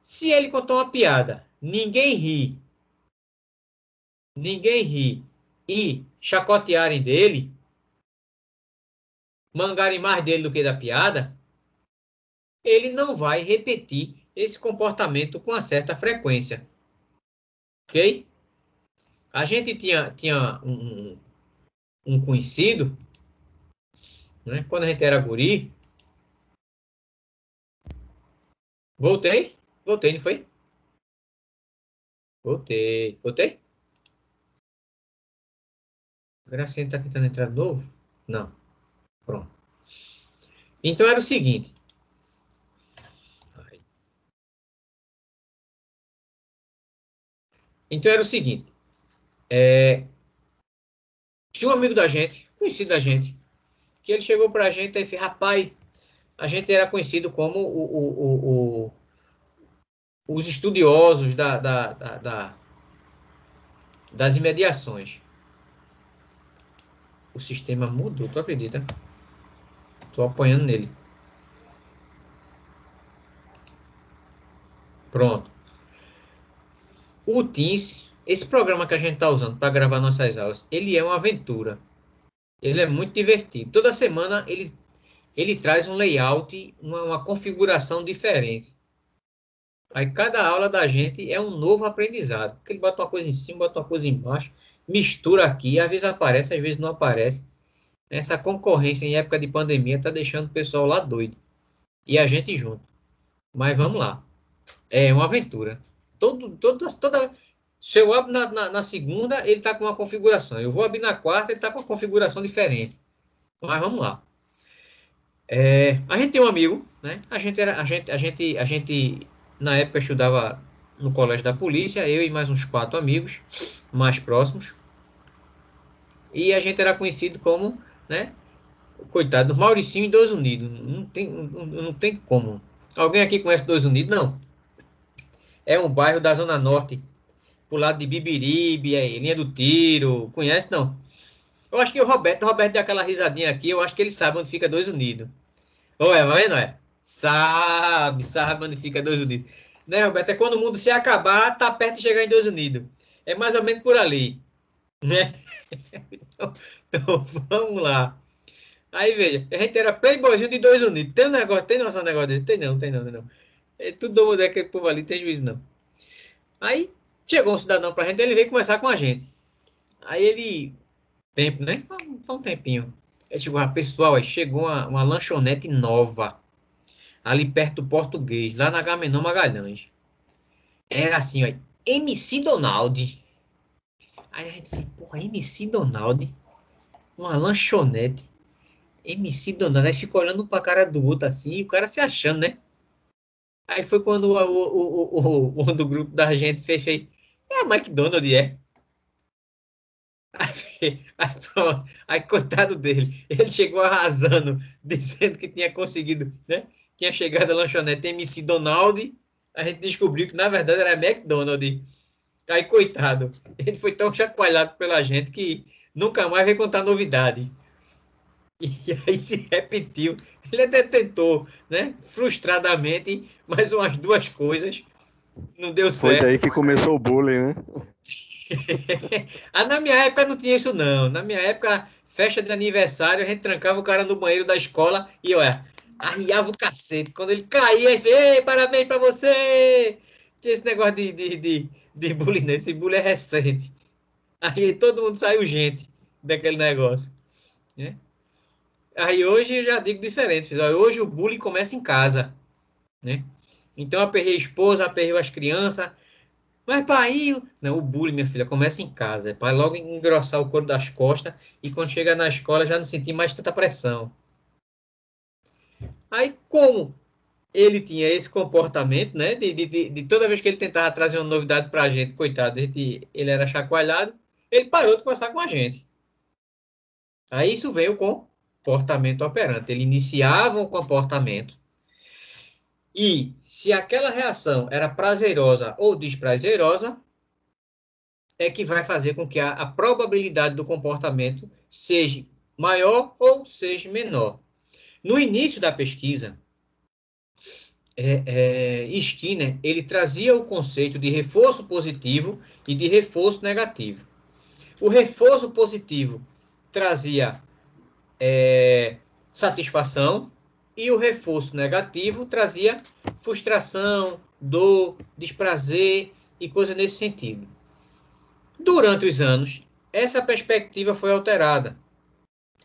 Se ele contar uma piada, ninguém ri e chacotearem dele, mangarem mais dele do que da piada, ele não vai repetir esse comportamento com uma certa frequência. Ok? A gente tinha um conhecido, né? Quando a gente era guri. Voltei? Voltei, não foi? Voltei. Voltei? Gracinha tá tentando entrar de novo? Não. Pronto. Então era o seguinte. Então era o seguinte, tinha um amigo da gente, conhecido da gente, que ele chegou pra gente e fez, rapaz, a gente era conhecido como os estudiosos das imediações. O sistema mudou, tu acredita? Tô apanhando nele. Pronto. O Teams, esse programa que a gente está usando para gravar nossas aulas, ele é uma aventura. Ele é muito divertido. Toda semana ele traz um layout, uma configuração diferente. Aí cada aula da gente é um novo aprendizado. Porque ele bota uma coisa em cima, bota uma coisa embaixo, mistura aqui, às vezes aparece, às vezes não aparece. Essa concorrência em época de pandemia está deixando o pessoal lá doido. E a gente junto. Mas vamos lá. É uma aventura. Toda. Se eu abro na segunda, ele está com uma configuração. Eu vou abrir na quarta, ele está com uma configuração diferente. Mas vamos lá. A gente tem um amigo, né? A gente na época estudava no colégio da polícia, eu e mais uns 4 amigos mais próximos. E a gente era conhecido como, né? Coitado, do Mauricinho e Dois Unidos. Não tem como. Alguém aqui conhece Dois Unidos? Não. É um bairro da Zona Norte, pro lado de Bibiribe, Linha do Tiro. Conhece, não? Eu acho que o Roberto deu aquela risadinha aqui, eu acho que ele sabe onde fica Dois Unidos. Ou é, mas não é? Sabe onde fica Dois Unidos. Né, Roberto? É quando o mundo se acabar, tá perto de chegar em Dois Unidos. É mais ou menos por ali, né? Então vamos lá. Aí veja, a gente era playboyzinho de Dois Unidos. Tem um negócio, tem noção de negócio desse? Tem não, tem não, tem não. É tudo mundo aquele povo ali, tem juízo não. Aí chegou um cidadão pra gente, ele veio conversar com a gente. Aí ele, tempo, né? Foi um tempinho. Aí chegou, pessoal, aí chegou uma lanchonete nova, ali perto do Português, lá na Agamenon Magalhães. Era assim, ó, MC Donald. Aí a gente falou, porra, MC Donald? Uma lanchonete. MC Donald. Aí ficou olhando um pra cara do outro assim, e o cara se achando, né? Aí foi quando o do grupo da gente fez, é a McDonald's, é? Aí, pronto. Aí, coitado dele, ele chegou arrasando, dizendo que tinha conseguido, né? Tinha chegado a lanchonete MC Donald, a gente descobriu que na verdade era McDonald's. Aí, coitado, ele foi tão chacoalhado pela gente que nunca mais veio contar novidade. E aí se repetiu. Ele até tentou, né? Frustradamente, mais umas 2 coisas. Não deu Foi certo. daí que começou o bullying, né? Na minha época não tinha isso, não. Na minha época, festa de aniversário, a gente trancava o cara no banheiro da escola e, olha, arriava o cacete. Quando ele caía, aí fez, ei, parabéns pra você! Tinha esse negócio de bullying, né? Esse bullying é recente. Aí todo mundo saiu gente daquele negócio, né? Aí hoje eu já digo diferente, fiz, olha, hoje o bullying começa em casa, né? Então aperrei a esposa, aperrei as crianças, mas pai, não, o bullying, minha filha, começa em casa. É para logo engrossar o couro das costas e quando chega na escola já não sentir mais tanta pressão. Aí, como ele tinha esse comportamento, né? De toda vez que ele tentava trazer uma novidade para a gente, coitado, ele era chacoalhado, ele parou de conversar com a gente. Aí isso veio o comportamento operante. Ele iniciava um comportamento e se aquela reação era prazerosa ou desprazerosa, é que vai fazer com que a probabilidade do comportamento seja maior ou seja menor. No início da pesquisa, Skinner ele trazia o conceito de reforço positivo e de reforço negativo. O reforço positivo trazia satisfação e o reforço negativo trazia frustração, dor, desprazer e coisa nesse sentido. Durante os anos, essa perspectiva foi alterada.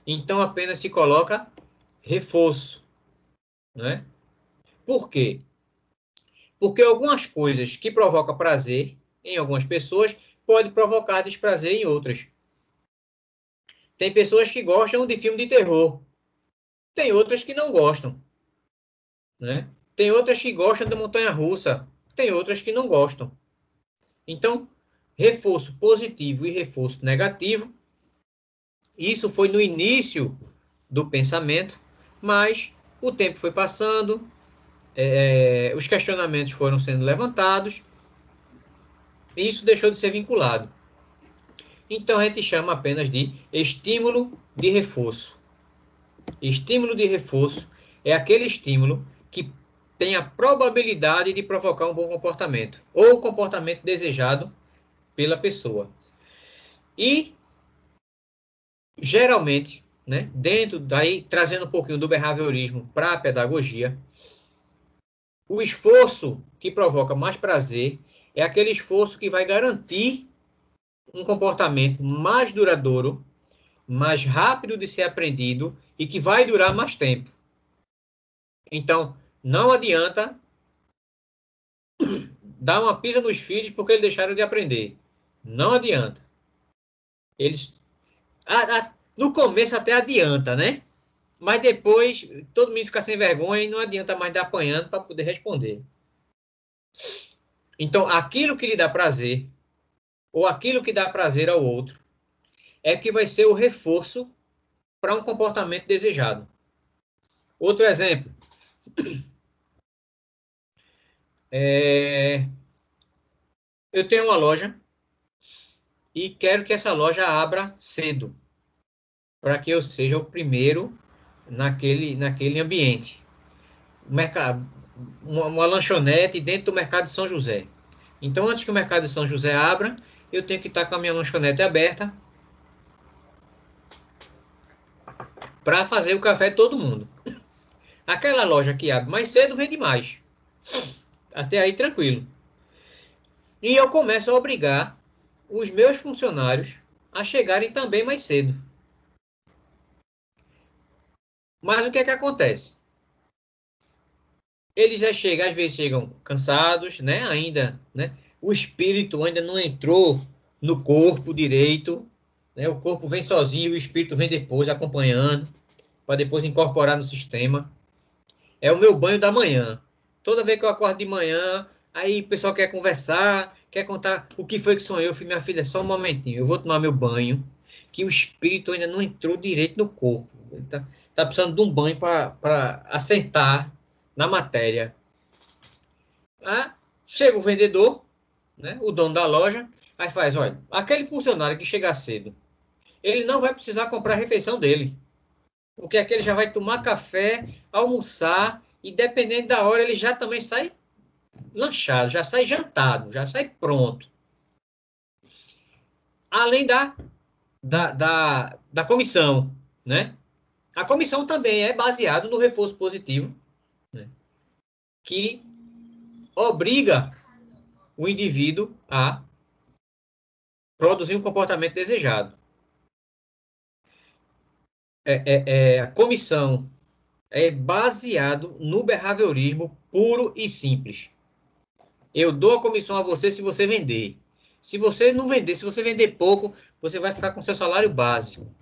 Então apenas se coloca reforço, né? Por quê? Porque algumas coisas que provocam prazer em algumas pessoas pode provocar desprazer em outras. Tem pessoas que gostam de filme de terror, tem outras que não gostam, né? Tem outras que gostam de montanha-russa, tem outras que não gostam. Então, reforço positivo e reforço negativo. Isso foi no início do pensamento, mas o tempo foi passando, os questionamentos foram sendo levantados, e isso deixou de ser vinculado. Então, a gente chama apenas de estímulo de reforço. Estímulo de reforço é aquele estímulo que tem a probabilidade de provocar um bom comportamento, ou o comportamento desejado pela pessoa. E, geralmente, né, daí, trazendo um pouquinho do behaviorismo para a pedagogia, o esforço que provoca mais prazer é aquele esforço que vai garantir um comportamento mais duradouro, mais rápido de ser aprendido e que vai durar mais tempo. Então, não adianta dar uma pisa nos filhos porque eles deixaram de aprender. Não adianta. Eles, no começo até adianta, né? Mas depois todo mundo fica sem vergonha e não adianta mais dar apanhando para poder responder. Então, aquilo que lhe dá prazer, ou aquilo que dá prazer ao outro, é que vai ser o reforço para um comportamento desejado. Outro exemplo. Eu tenho uma loja e quero que essa loja abra cedo, para que eu seja o primeiro naquele ambiente. Uma lanchonete dentro do mercado de São José. Então, antes que o mercado de São José abra, eu tenho que estar com a minha lanchonete aberta para fazer o café de todo mundo. Aquela loja que abre mais cedo vende mais. Até aí tranquilo. E eu começo a obrigar os meus funcionários a chegarem também mais cedo. Mas o que é que acontece? Eles já chegam, às vezes chegam cansados, né? Ainda, né? O espírito ainda não entrou no corpo direito, né? O corpo vem sozinho, o espírito vem depois acompanhando, para depois incorporar no sistema. É o meu banho da manhã. Toda vez que eu acordo de manhã, aí o pessoal quer conversar, quer contar o que foi que sonhou. Eu falei, minha filha, só um momentinho, eu vou tomar meu banho, que o espírito ainda não entrou direito no corpo. Ele tá precisando de um banho para assentar na matéria. Chega o vendedor, né, o dono da loja, aí faz, olha, aquele funcionário que chegar cedo, ele não vai precisar comprar a refeição dele. Porque aquele já vai tomar café, almoçar, e dependendo da hora, ele já também sai lanchado, já sai jantado, já sai pronto. Além da comissão, né? A comissão também é baseada no reforço positivo, né, que obriga o indivíduo a produzir um comportamento desejado. A comissão é baseado no behaviorismo puro e simples. Eu dou a comissão a você se você vender. Se você não vender, se você vender pouco, você vai ficar com seu salário básico.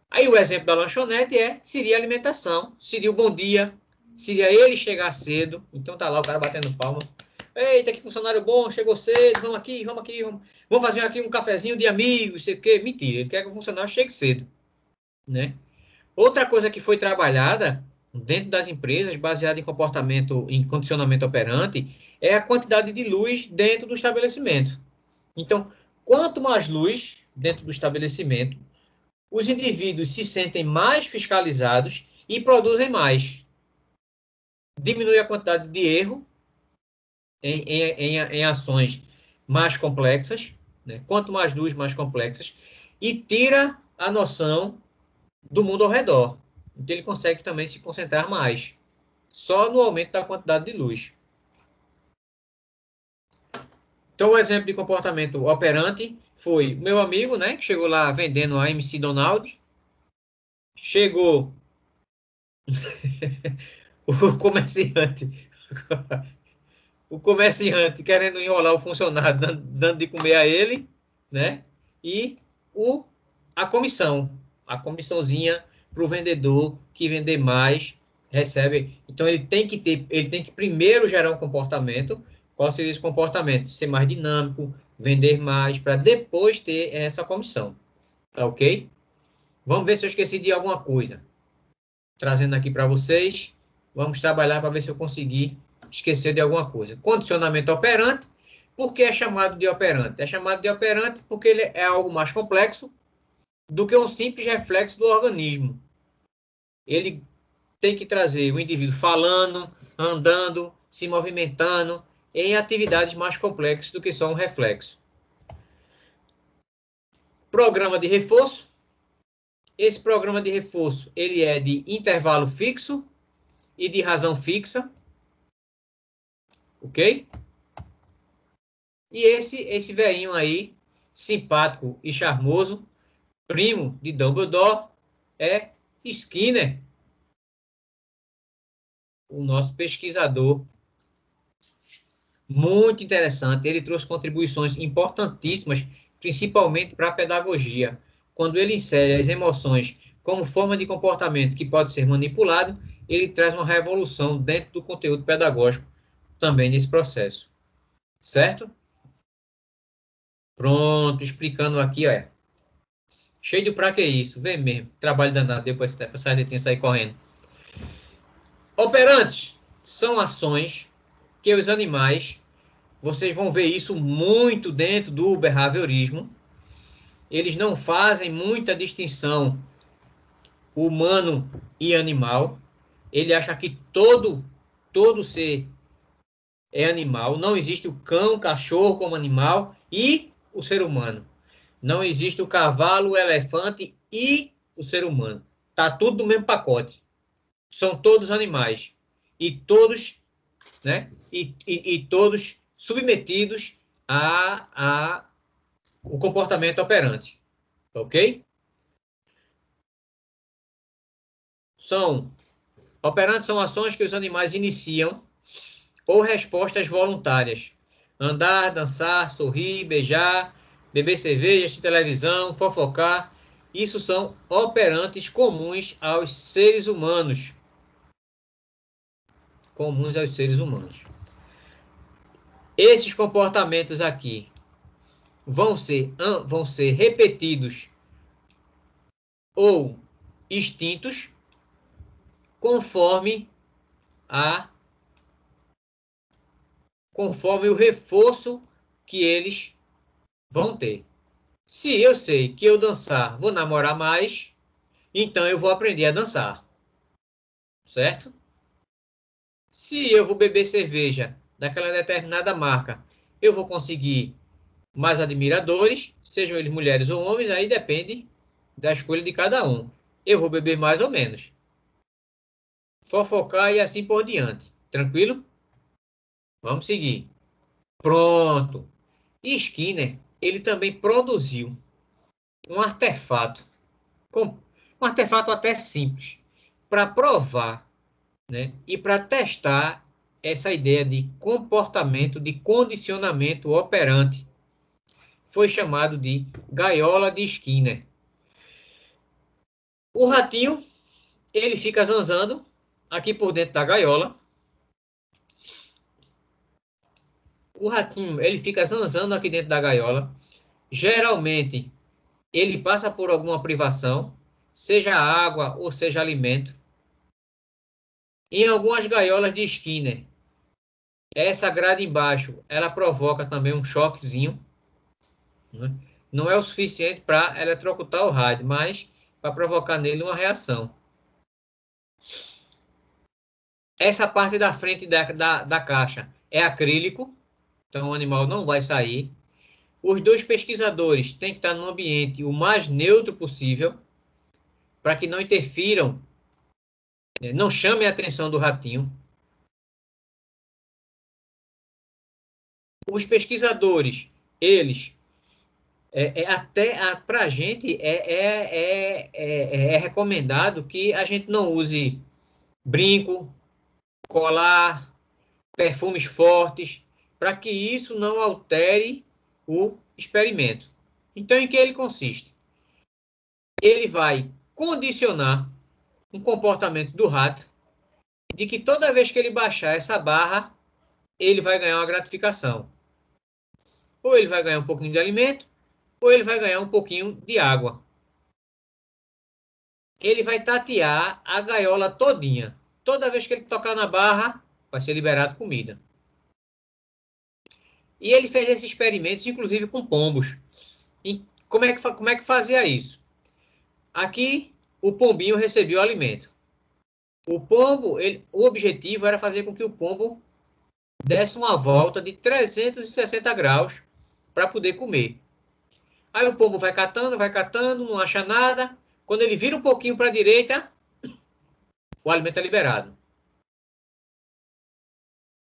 Aí o exemplo da lanchonete seria a alimentação, seria o bom dia, seria ele chegar cedo. Então tá lá o cara batendo palma. Eita, que funcionário bom, chegou cedo, vamos aqui, vamos fazer aqui um cafezinho de amigos, sei o quê. Mentira, ele quer que o funcionário chegue cedo, né? Outra coisa que foi trabalhada dentro das empresas, baseada em comportamento, em condicionamento operante, é a quantidade de luz dentro do estabelecimento. Então, quanto mais luz dentro do estabelecimento, os indivíduos se sentem mais fiscalizados e produzem mais. Diminui a quantidade de erro em ações mais complexas, né? Quanto mais luz, mais complexas, e tira a noção do mundo ao redor. Então ele consegue também se concentrar mais, só no aumento da quantidade de luz. Então o exemplo de comportamento operante foi o meu amigo, né, que chegou lá vendendo a MC Donald. Chegou o comerciante o comerciante querendo enrolar o funcionário, dando de comer a ele, né? E a comissãozinha para o vendedor que vender mais recebe. Então ele tem que primeiro gerar um comportamento qual seria esse comportamento? Ser mais dinâmico, vender mais, para depois ter essa comissão. Tá ok? Vamos ver se eu esqueci de alguma coisa. Trazendo aqui para vocês. Vamos trabalhar para ver se eu consegui esquecer de alguma coisa. Condicionamento operante. Por que é chamado de operante? É chamado de operante porque ele é algo mais complexo do que um simples reflexo do organismo. Ele tem que trazer o indivíduo falando, andando, se movimentando, em atividades mais complexas do que só um reflexo. Programa de reforço. Esse programa de reforço, ele é de intervalo fixo e de razão fixa. Ok? E esse velhinho aí, simpático e charmoso, primo de Dumbledore, é Skinner, o nosso pesquisador. Muito interessante. Ele trouxe contribuições importantíssimas, principalmente para a pedagogia. Quando ele insere as emoções como forma de comportamento que pode ser manipulado, ele traz uma revolução dentro do conteúdo pedagógico também nesse processo. Certo? Pronto, explicando aqui, ó. Cheio de pra que isso? Vem mesmo. Trabalho danado, depois para sair correndo. Operantes são ações que os animais, vocês vão ver isso muito dentro do behaviorismo. Eles não fazem muita distinção humano e animal. Ele acha que todo ser é animal. Não existe o cão, o cachorro como animal e o ser humano. Não existe o cavalo, o elefante e o ser humano. Tá tudo no mesmo pacote. São todos animais. E todos, né? E todos submetidos a o comportamento operante. Ok? Operantes são ações que os animais iniciam ou respostas voluntárias. Andar, dançar, sorrir, beijar, beber cerveja, assistir televisão, fofocar. Isso são operantes comuns aos seres humanos. Comuns aos seres humanos. Esses comportamentos aqui vão ser repetidos ou extintos conforme o reforço que eles vão ter. Se eu sei que eu dançar vou namorar mais, então eu vou aprender a dançar. Certo? Se eu vou beber cerveja daquela determinada marca, eu vou conseguir mais admiradores, sejam eles mulheres ou homens, aí depende da escolha de cada um. Eu vou beber mais ou menos. Fofocar e assim por diante. Tranquilo? Vamos seguir. Pronto. Skinner, ele também produziu um artefato, um artefato até simples, para provar, né, e para testar essa ideia de comportamento, de condicionamento operante. Foi chamado de gaiola de Skinner. O ratinho, ele fica zanzando aqui por dentro da gaiola. O ratinho, ele fica zanzando aqui dentro da gaiola. Geralmente, ele passa por alguma privação, seja água ou seja alimento. Em algumas gaiolas de Skinner, essa grade embaixo, ela provoca também um choquezinho, né? Não é o suficiente para eletrocutar o rádio, mas para provocar nele uma reação. Essa parte da frente da caixa é acrílico, então o animal não vai sair. Os dois pesquisadores têm que estar no ambiente o mais neutro possível, para que não interfiram, não chamem a atenção do ratinho. Os pesquisadores, eles, até para a gente, é recomendado que a gente não use brinco, colar, perfumes fortes, para que isso não altere o experimento. Então, em que ele consiste? Ele vai condicionar um comportamento do rato de que toda vez que ele baixar essa barra, ele vai ganhar uma gratificação. Ou ele vai ganhar um pouquinho de alimento, ou ele vai ganhar um pouquinho de água. Ele vai tatear a gaiola todinha. Toda vez que ele tocar na barra, vai ser liberado comida. E ele fez esses experimentos, inclusive com pombos. E como é que fazia isso? Aqui, o pombinho recebia o alimento. O pombo, o objetivo era fazer com que o pombo desse uma volta de 360 graus para poder comer. Aí o pombo vai catando, não acha nada. Quando ele vira um pouquinho para a direita, o alimento é liberado.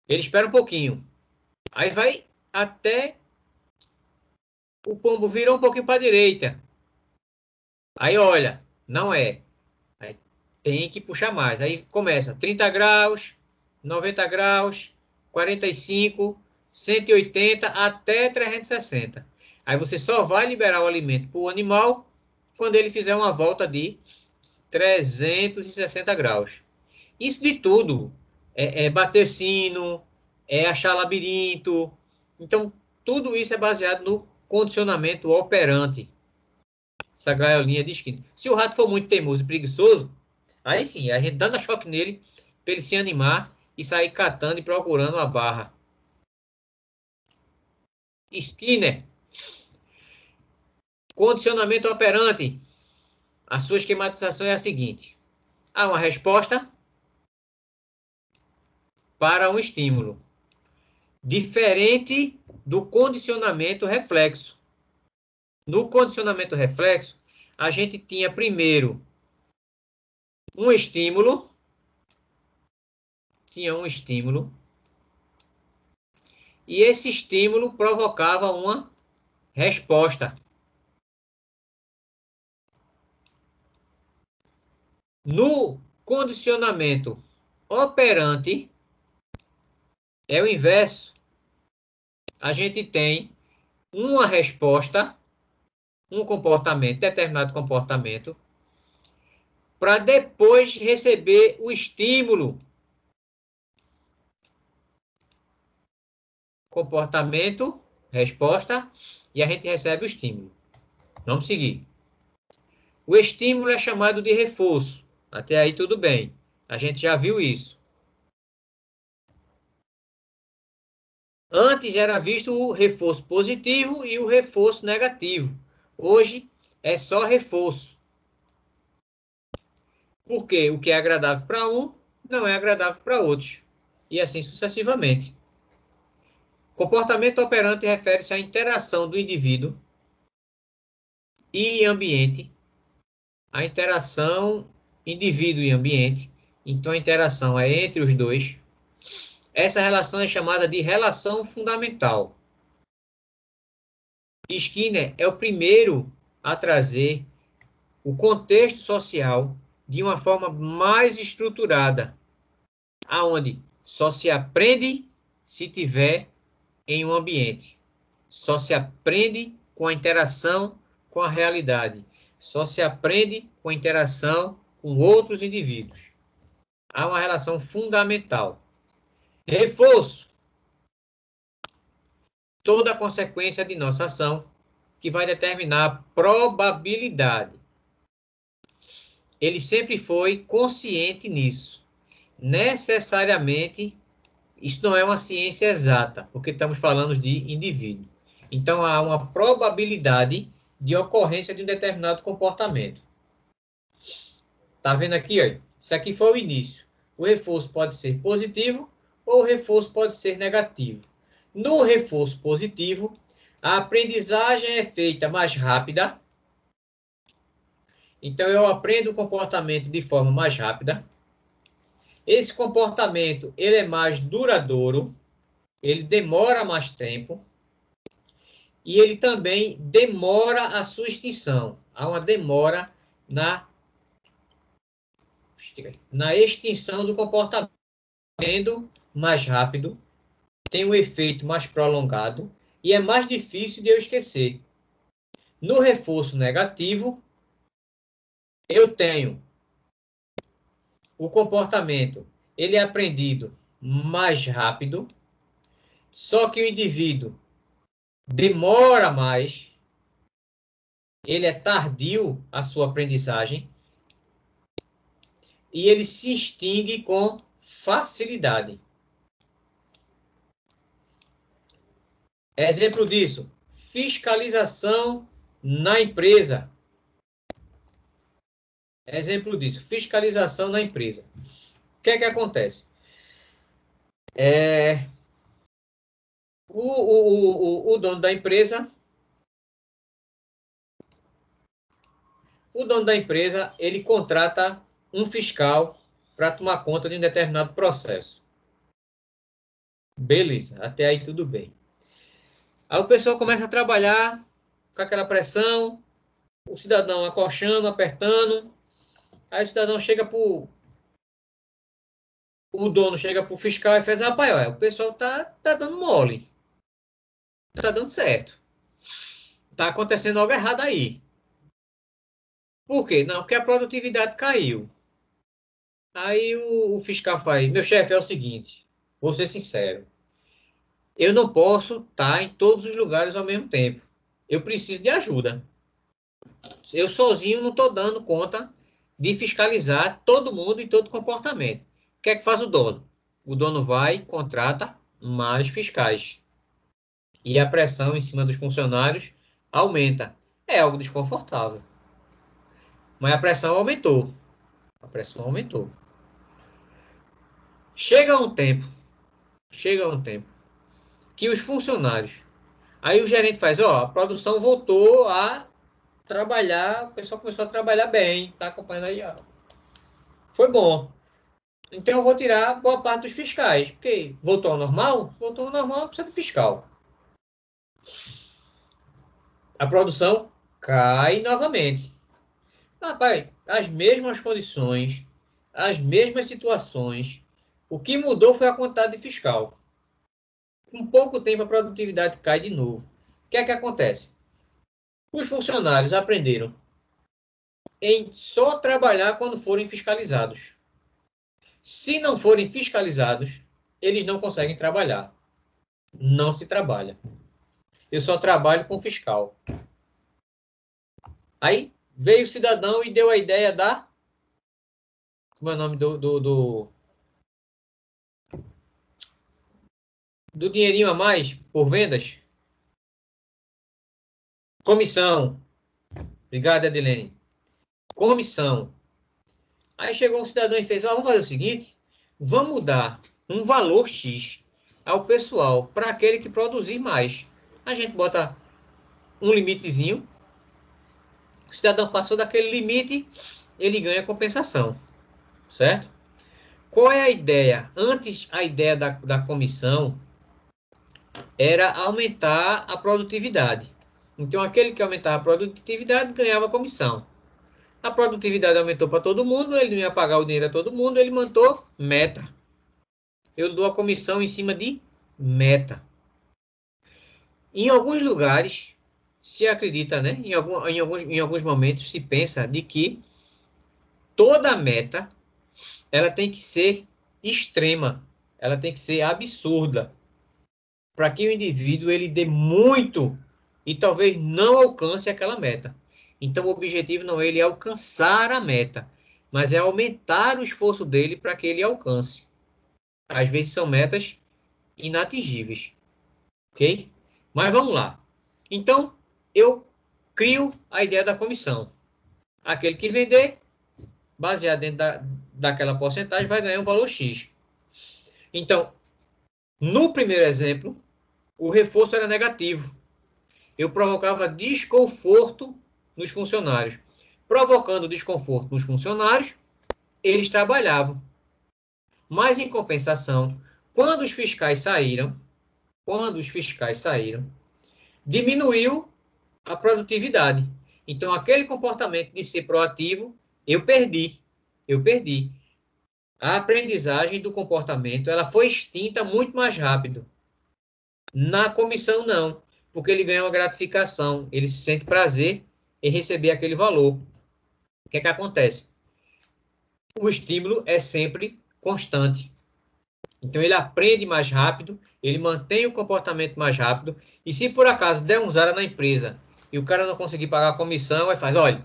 Ele espera um pouquinho. Aí vai até o pombo virou um pouquinho para a direita. Aí olha, não é. Aí tem que puxar mais. Aí começa 30 graus, 90 graus, 45, 180 até 360. Aí você só vai liberar o alimento para o animal quando ele fizer uma volta de 360 graus. Isso de tudo. É bater sino, é achar labirinto. Então, tudo isso é baseado no condicionamento operante. Essa gaiolinha de esquina. Se o rato for muito teimoso e preguiçoso, aí sim, a gente dá choque nele para ele se animar e sair catando e procurando a barra. Skinner. Condicionamento operante. A sua esquematização é a seguinte. Há uma resposta para um estímulo. Diferente do condicionamento reflexo. No condicionamento reflexo, a gente tinha primeiro um estímulo. E esse estímulo provocava uma resposta. No condicionamento operante, é o inverso. A gente tem uma resposta, um comportamento, determinado comportamento, para depois receber o estímulo. Comportamento, resposta, e a gente recebe o estímulo. Vamos seguir. O estímulo é chamado de reforço. Até aí tudo bem. A gente já viu isso. Antes era visto o reforço positivo e o reforço negativo. Hoje é só reforço. Porque o que é agradável para um não é agradável para outros. E assim sucessivamente. Comportamento operante refere-se à interação do indivíduo e ambiente. A interação indivíduo e ambiente. Então a interação é entre os dois. Essa relação é chamada de relação fundamental. Skinner é o primeiro a trazer o contexto social de uma forma mais estruturada, aonde só se aprende se tiver em um ambiente. Só se aprende com a interação com a realidade. Só se aprende com a interação com outros indivíduos. Há uma relação fundamental. Reforço. Toda a consequência de nossa ação que vai determinar a probabilidade. Ele sempre foi consciente nisso. Necessariamente, isso não é uma ciência exata, porque estamos falando de indivíduo. Então, há uma probabilidade de ocorrência de um determinado comportamento. Está vendo aqui? Ó? Isso aqui foi o início. O reforço pode ser positivo ou o reforço pode ser negativo. No reforço positivo, a aprendizagem é feita mais rápida. Então, eu aprendo o comportamento de forma mais rápida. Esse comportamento ele é mais duradouro, ele demora mais tempo e ele também demora a sua extinção. Há uma demora na extinção do comportamento. Sendo mais rápido, tem um efeito mais prolongado e é mais difícil de eu esquecer. No reforço negativo, eu tenho o comportamento, ele é aprendido mais rápido, Só que o indivíduo demora mais, ele é tardio a sua aprendizagem e ele se extingue com facilidade. Exemplo disso, fiscalização na empresa. Exemplo disso, fiscalização na empresa. O que é que acontece? O dono da empresa, ele contrata um fiscal para tomar conta de um determinado processo. Beleza, até aí tudo bem. Aí o pessoal começa a trabalhar com aquela pressão, o cidadão acochando, apertando. Aí o cidadão chega o dono chega para o fiscal e faz, rapaz, olha, o pessoal tá dando mole. Tá dando certo. Tá acontecendo algo errado aí. Por quê? Não, porque a produtividade caiu. Aí o fiscal faz, meu chefe, é o seguinte, vou ser sincero, eu não posso estar em todos os lugares ao mesmo tempo. Eu preciso de ajuda. Eu sozinho não estou dando conta de fiscalizar todo mundo e todo comportamento. O que é que faz o dono? O dono vai e contrata mais fiscais. E a pressão em cima dos funcionários aumenta. É algo desconfortável. Mas a pressão aumentou. A pressão aumentou. Chega um tempo que os funcionários, aí o gerente faz, ó, a produção voltou a trabalhar, o pessoal começou a trabalhar bem, tá acompanhando aí, ó. Foi bom. Então eu vou tirar boa parte dos fiscais, porque voltou ao normal? Voltou ao normal, precisa de fiscal. A produção cai novamente. Rapaz, as mesmas condições, as mesmas situações. O que mudou foi a quantidade de fiscal. Com pouco tempo a produtividade cai de novo. O que é que acontece? Os funcionários aprenderam em só trabalhar quando forem fiscalizados. Se não forem fiscalizados, eles não conseguem trabalhar. Não se trabalha. Eu só trabalho com fiscal. Aí veio o cidadão e deu a ideia da... Como é o nome do dinheirinho a mais por vendas? Comissão. Obrigado, Adilene. Comissão. Aí chegou um cidadão e fez, ó, vamos fazer o seguinte, vamos dar um valor X ao pessoal para aquele que produzir mais. A gente bota um limitezinho, o cidadão passou daquele limite, ele ganha compensação, certo? Qual é a ideia? Antes, a ideia da comissão era aumentar a produtividade. Então, aquele que aumentava a produtividade ganhava comissão. A produtividade aumentou para todo mundo, ele não ia pagar o dinheiro a todo mundo, ele montou meta. Eu dou a comissão em cima de meta. Em alguns lugares, se acredita, né? Em alguns momentos se pensa de que toda meta ela tem que ser extrema, ela tem que ser absurda, para que o indivíduo ele dê muito e talvez não alcance aquela meta. Então o objetivo não é ele alcançar a meta, mas é aumentar o esforço dele para que ele alcance. Às vezes são metas inatingíveis, ok? Mas vamos lá. Então eu crio a ideia da comissão. Aquele que vender, baseado dentro daquela porcentagem, vai ganhar um valor X. Então, no primeiro exemplo, o reforço era negativo. Eu provocava desconforto nos funcionários. Provocando desconforto nos funcionários, eles trabalhavam. Mas, em compensação, quando os fiscais saíram, diminuiu a produtividade. Então, aquele comportamento de ser proativo, eu perdi. A aprendizagem do comportamento, ela foi extinta muito mais rápido. Na comissão, não, porque ele ganha uma gratificação, ele se sente prazer em receber aquele valor. O que é que acontece? O estímulo é sempre constante. Então, ele aprende mais rápido, ele mantém o comportamento mais rápido, e se por acaso der um zero na empresa e o cara não conseguir pagar a comissão, aí faz, olha,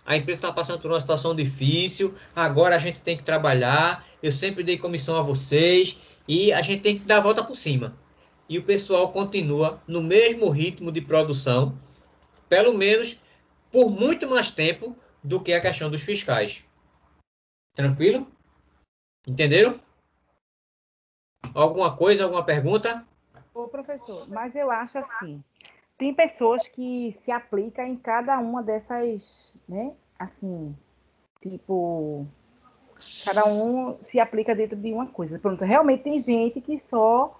a empresa está passando por uma situação difícil, agora a gente tem que trabalhar, eu sempre dei comissão a vocês, e a gente tem que dar a volta por cima. E o pessoal continua no mesmo ritmo de produção, pelo menos por muito mais tempo do que a questão dos fiscais. Tranquilo? Entenderam? Alguma coisa, alguma pergunta? Ô, professor, mas eu acho assim, tem pessoas que se aplicam em cada uma dessas, né? Assim, tipo, cada um se aplica dentro de uma coisa. Pronto, realmente tem gente que só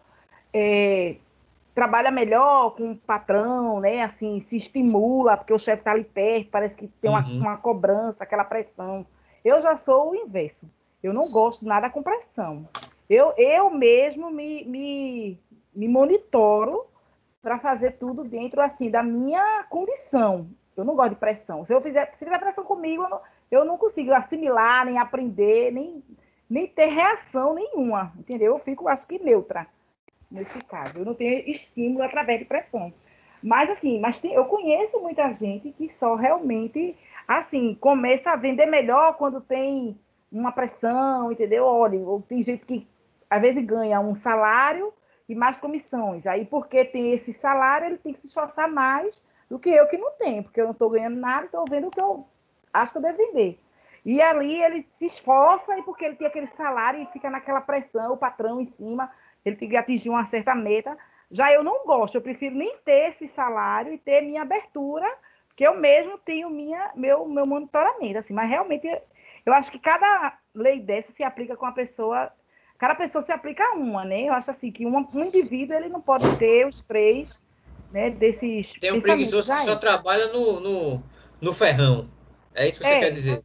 trabalha melhor com o patrão, né? Assim, se estimula, porque o chefe está ali perto, parece que tem uma cobrança, aquela pressão. Eu já sou o inverso. Eu não gosto nada com pressão. Eu mesmo me monitoro para fazer tudo dentro assim da minha condição. Eu não gosto de pressão. Se fizer pressão comigo, eu não consigo assimilar, nem aprender, nem ter reação nenhuma, entendeu? Eu fico, acho que, neutra nesse caso. Eu não tenho estímulo através de pressão. Mas, assim, eu conheço muita gente que só realmente, assim, começa a vender melhor quando tem uma pressão, entendeu? Olha, tem gente que, às vezes, ganha um salário e mais comissões. Aí, porque tem esse salário, ele tem que se esforçar mais do que eu que não tenho, porque eu não estou ganhando nada, estou vendo o que eu acho que eu devo vender. E ali ele se esforça e porque ele tem aquele salário e fica naquela pressão, o patrão em cima, ele tem que atingir uma certa meta. Já eu não gosto, eu prefiro nem ter esse salário e ter minha abertura, porque eu mesmo tenho meu monitoramento, assim, mas realmente eu acho que cada lei dessa se aplica com a pessoa, cada pessoa se aplica a uma, né? Eu acho assim que um indivíduo ele não pode ter os três, né, desses Tem um pensamentos preguiçoso que só aí. trabalha no ferrão. É isso que você quer É, dizer?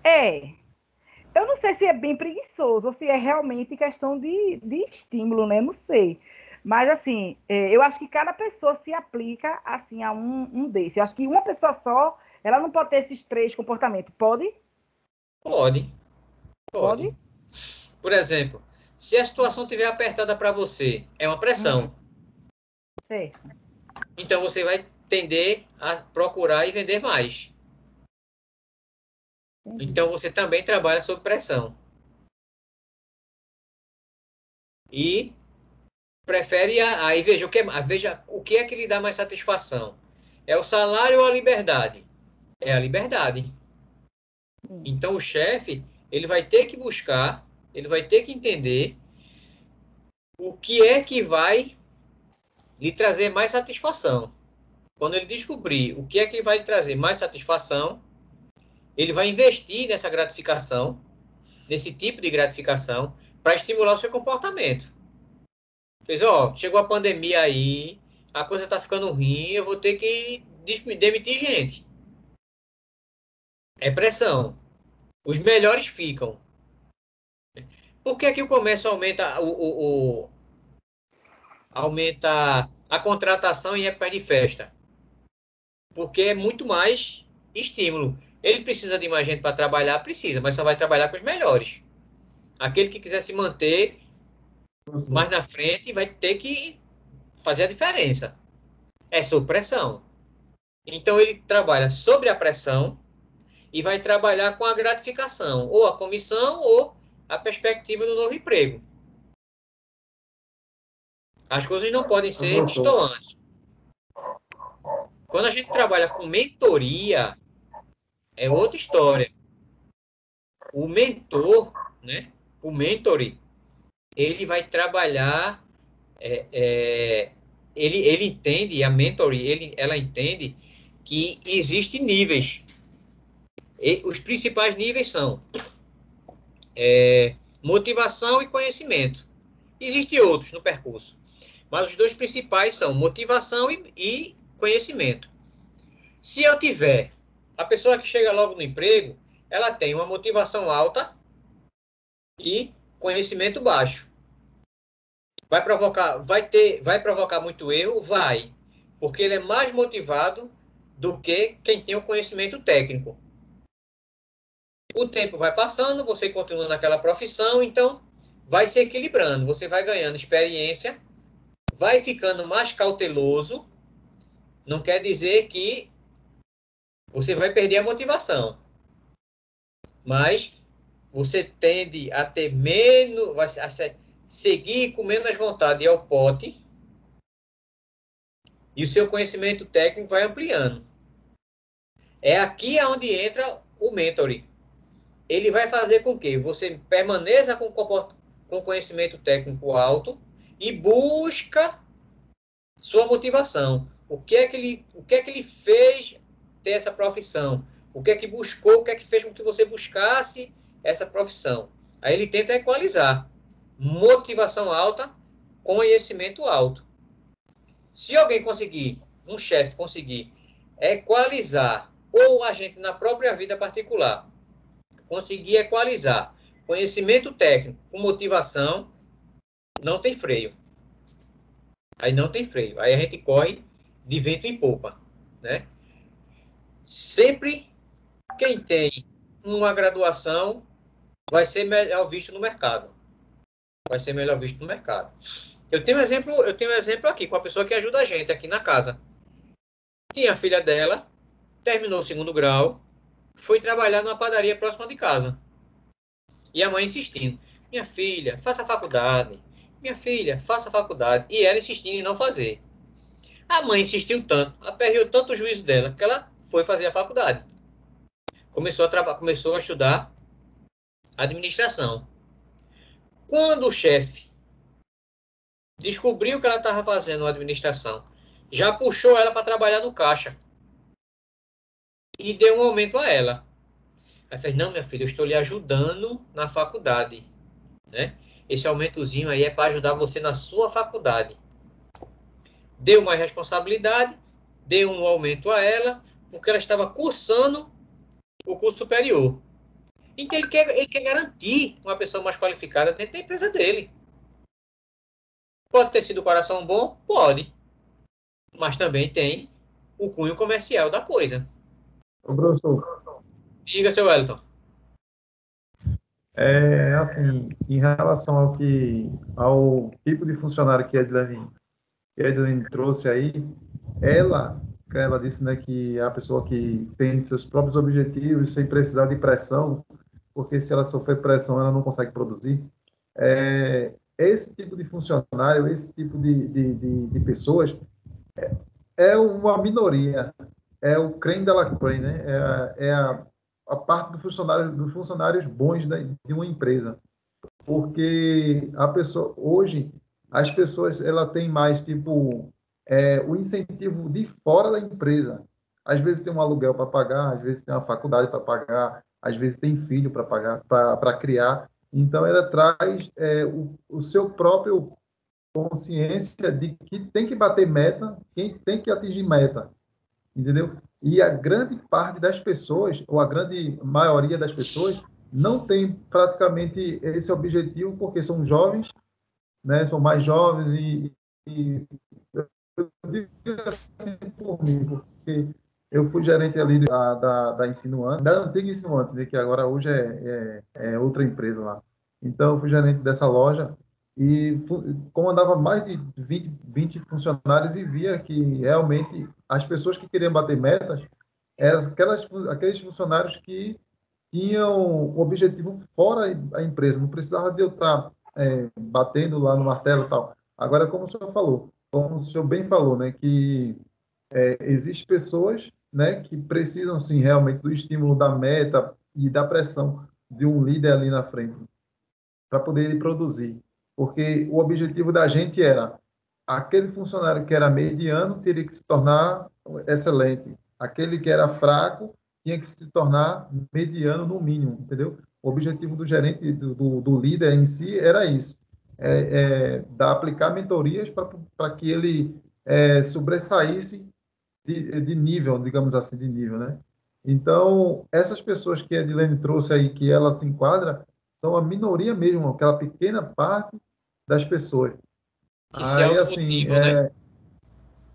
é. Eu não sei se é bem preguiçoso ou se é realmente questão de estímulo, né? Não sei. Mas, assim, eu acho que cada pessoa se aplica, assim, a um desses. Eu acho que uma pessoa só, ela não pode ter esses três comportamentos. Pode? Pode, Pode? pode. Por exemplo, se a situação estiver apertada para você, é uma pressão. Certo. Então você vai tender a procurar e vender mais. Entendi. Então você também trabalha sob pressão. E prefere aí veja o que é que lhe dá mais satisfação. É o salário ou a liberdade? É a liberdade. Sim. Então o chefe, ele vai ter que buscar, ele vai ter que entender o que é que vai lhe trazer mais satisfação. Quando ele descobrir o que é que vai lhe trazer mais satisfação, ele vai investir nessa gratificação, nesse tipo de gratificação, para estimular o seu comportamento. Fez, ó, chegou a pandemia aí, a coisa tá ficando ruim, eu vou ter que demitir gente. É pressão. Os melhores ficam. Por que que o comércio aumenta a contratação em época de festa? Porque é muito mais estímulo. Ele precisa de mais gente para trabalhar, precisa, mas só vai trabalhar com os melhores. Aquele que quiser se manter mais na frente vai ter que fazer a diferença. É sob pressão. Então ele trabalha sobre a pressão e vai trabalhar com a gratificação, ou a comissão, ou a perspectiva do novo emprego. As coisas não podem ser Professor, distantes. Quando a gente trabalha com mentoria, é outra história. O mentor, né? O mentore, ele vai trabalhar, é, é, ele entende, a mentore, ela entende que existem níveis. E os principais níveis são motivação e conhecimento. Existem outros no percurso, mas os dois principais são motivação e conhecimento. Se eu tiver a pessoa que chega logo no emprego, ela tem uma motivação alta e conhecimento baixo. Vai provocar muito erro? Vai, porque ele é mais motivado do que quem tem o conhecimento técnico. O tempo vai passando, você continua naquela profissão, então vai se equilibrando, você vai ganhando experiência, vai ficando mais cauteloso, não quer dizer que você vai perder a motivação, mas você tende a ter menos, a seguir com menos vontade ao pote, e o seu conhecimento técnico vai ampliando. É aqui onde entra o mentoring. Ele vai fazer com que você permaneça com conhecimento técnico alto e busca sua motivação. O que é que ele fez ter essa profissão? O que é que buscou? O que é que fez com que você buscasse essa profissão? Aí ele tenta equalizar motivação alta, conhecimento alto. Se alguém conseguir, um chefe conseguir equalizar, ou a gente na própria vida particular, conseguir equalizar conhecimento técnico com motivação, não tem freio. Aí não tem freio. Aí a gente corre de vento em popa, né? Sempre quem tem uma graduação vai ser melhor visto no mercado. Vai ser melhor visto no mercado. Eu tenho um exemplo aqui com a pessoa que ajuda a gente aqui na casa. Tinha a filha dela, terminou o 2º grau, foi trabalhar numa padaria próxima de casa. E a mãe insistindo: minha filha, faça a faculdade. Minha filha, faça a faculdade. E ela insistindo em não fazer. A mãe insistiu tanto, aperreou tanto o juízo dela, que ela foi fazer a faculdade. Começou a estudar administração. Quando o chefe descobriu que ela estava fazendo administração, já puxou ela para trabalhar no caixa. E deu um aumento a ela. Aí fez: não, minha filha, eu estou lhe ajudando na faculdade, né? Esse aumentozinho aí é para ajudar você na sua faculdade. Deu mais responsabilidade, deu um aumento a ela, porque ela estava cursando o curso superior. Então ele quer garantir uma pessoa mais qualificada dentro da empresa dele. Pode ter sido coração bom? Pode. Mas também tem o cunho comercial da coisa. Ô, professor, Diga, seu Wellington. assim, em relação ao tipo de funcionário que a Edilene trouxe aí, ela disse, né, que é a pessoa que tem seus próprios objetivos sem precisar de pressão, porque se ela sofrer pressão, ela não consegue produzir. Esse tipo de funcionário, esse tipo de pessoas é uma minoria, é o creme de la creme, né? A parte dos funcionários bons de uma empresa, porque a pessoa hoje as pessoas ela tem mais tipo o incentivo de fora da empresa. Às vezes tem um aluguel para pagar, às vezes tem uma faculdade para pagar, às vezes tem filho para pagar, para criar. Então ela traz o seu próprio consciência de que tem que bater meta, quem tem que atingir meta, entendeu? E a grande parte das pessoas, ou a grande maioria das pessoas, não tem praticamente esse objetivo porque são jovens, né? São mais jovens e eu digo assim por mim, porque eu fui gerente ali da Insinuante, da antiga Insinuante, né? Que agora hoje é outra empresa lá. Então, eu fui gerente dessa loja e comandava mais de 20 funcionários e via que realmente as pessoas que queriam bater metas eram aqueles funcionários que tinham um objetivo fora a empresa, não precisava de eu estar batendo lá no martelo e tal. Agora, como o senhor bem falou, né, que existem pessoas, né, que precisam, sim, realmente do estímulo da meta e da pressão de um líder ali na frente para poder produzir. Porque o objetivo da gente era aquele funcionário que era mediano teria que se tornar excelente. Aquele que era fraco tinha que se tornar mediano no mínimo, entendeu? O objetivo do gerente, do líder em si era isso, aplicar mentorias para que ele sobressaísse de nível, digamos assim, de nível, né? Então, essas pessoas que a Edilene trouxe aí, que ela se enquadra, são a minoria mesmo, aquela pequena parte das pessoas. Que se Aí, assim, automotivam, né?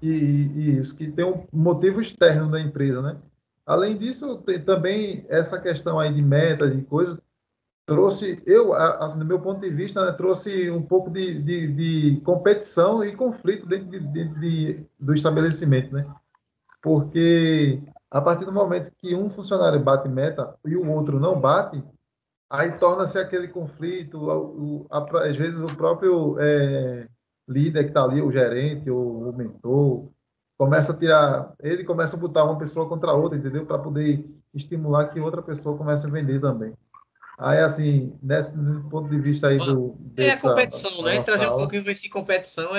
e isso, que tem um motivo externo da empresa, né? Além disso, tem também essa questão aí de meta, de coisa, trouxe, assim, do meu ponto de vista, né, trouxe um pouco de competição e conflito dentro do estabelecimento, né? Porque a partir do momento que um funcionário bate meta e o outro não bate, aí torna-se aquele conflito, às vezes o próprio líder que está ali, o gerente ou o mentor, ele começa a botar uma pessoa contra a outra, entendeu? Para poder estimular que outra pessoa comece a vender também. Aí, assim, nesse ponto de vista aí É a dessa competição, né? nova Trazer um fala, pouquinho desse competição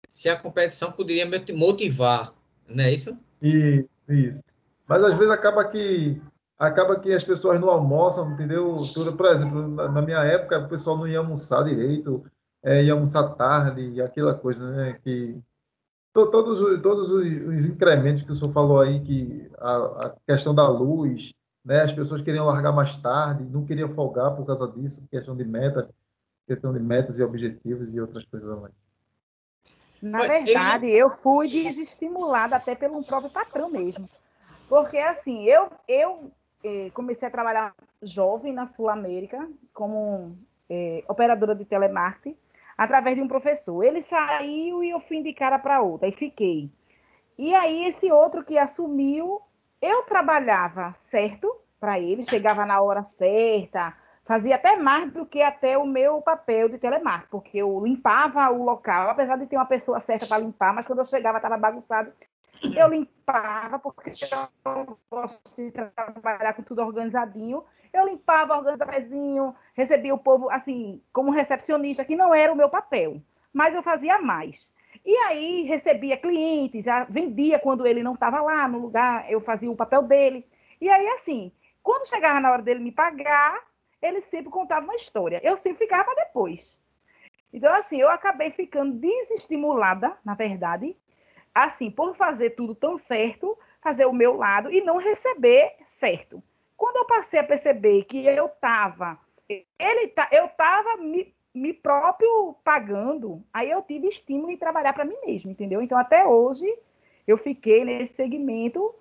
se a competição poderia motivar, não é isso? e isso. Mas às vezes acaba que as pessoas não almoçam, entendeu? Por exemplo, na minha época, o pessoal não ia almoçar direito, ia almoçar tarde, e aquela coisa, né? Que todos os incrementos que o senhor falou aí, que a questão da luz, né? As pessoas queriam largar mais tarde, não queriam folgar por causa disso, questão de metas e objetivos e outras coisas mais. Na verdade, eu fui desestimulada até pelo próprio patrão mesmo. Porque, assim, eu comecei a trabalhar jovem na Sul América, como operadora de telemarketing, através de um professor. Ele saiu e eu fui indicada para outra, e fiquei. E aí, esse outro que assumiu, eu trabalhava certo para ele, chegava na hora certa, fazia até mais do que até o meu papel de telemarketing, porque eu limpava o local, apesar de ter uma pessoa certa para limpar, mas quando eu chegava estava bagunçado. Eu limpava, porque eu gosto de trabalhar com tudo organizadinho. Eu limpava, organizava pezinho, recebia o povo, assim, como recepcionista, que não era o meu papel, mas eu fazia mais. E aí recebia clientes, vendia quando ele não estava lá no lugar, eu fazia o papel dele. E aí, assim, quando chegava na hora dele me pagar, ele sempre contava uma história. Eu sempre ficava para depois. Então, assim, eu acabei ficando desestimulada, na verdade, assim, por fazer tudo tão certo, fazer o meu lado e não receber certo. Quando eu passei a perceber que eu estava me próprio pagando, aí eu tive estímulo em trabalhar para mim mesmo, entendeu? Então, até hoje, eu fiquei nesse segmento,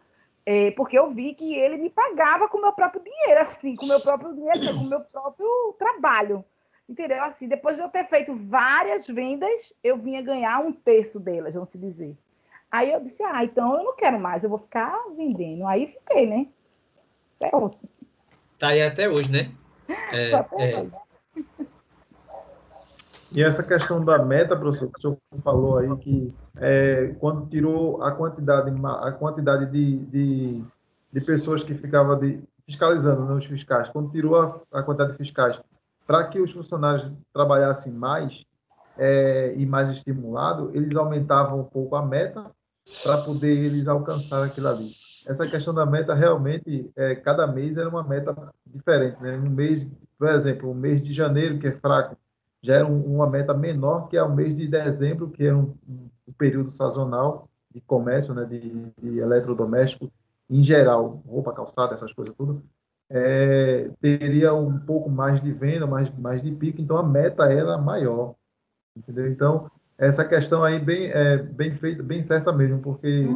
porque eu vi que ele me pagava com o meu próprio dinheiro, assim, com o meu próprio dinheiro, com o meu próprio trabalho. Entendeu? Assim, depois de eu ter feito várias vendas, eu vinha ganhar um terço delas, vamos se dizer. Aí eu disse, então eu não quero mais, eu vou ficar vendendo. Aí fiquei, né? Até hoje. Tá aí até hoje, né? Até hoje. E essa questão da meta, professor, que o senhor falou aí, que quando tirou a quantidade de pessoas que ficavam fiscalizando, né, os fiscais, quando tirou a quantidade de fiscais para que os funcionários trabalhassem mais e mais estimulado, eles aumentavam um pouco a meta para poder eles alcançar aquilo ali. Essa questão da meta, realmente, cada mês era uma meta diferente, né? Um mês, por exemplo, o mês de janeiro, que é fraco, já era uma meta menor que é o mês de dezembro, que é um período sazonal de comércio, né, de eletrodoméstico, em geral, roupa, calçada, essas coisas tudo, teria um pouco mais de venda, mais de pico, então a meta era maior, entendeu? Então, essa questão aí bem feita, bem certa mesmo, porque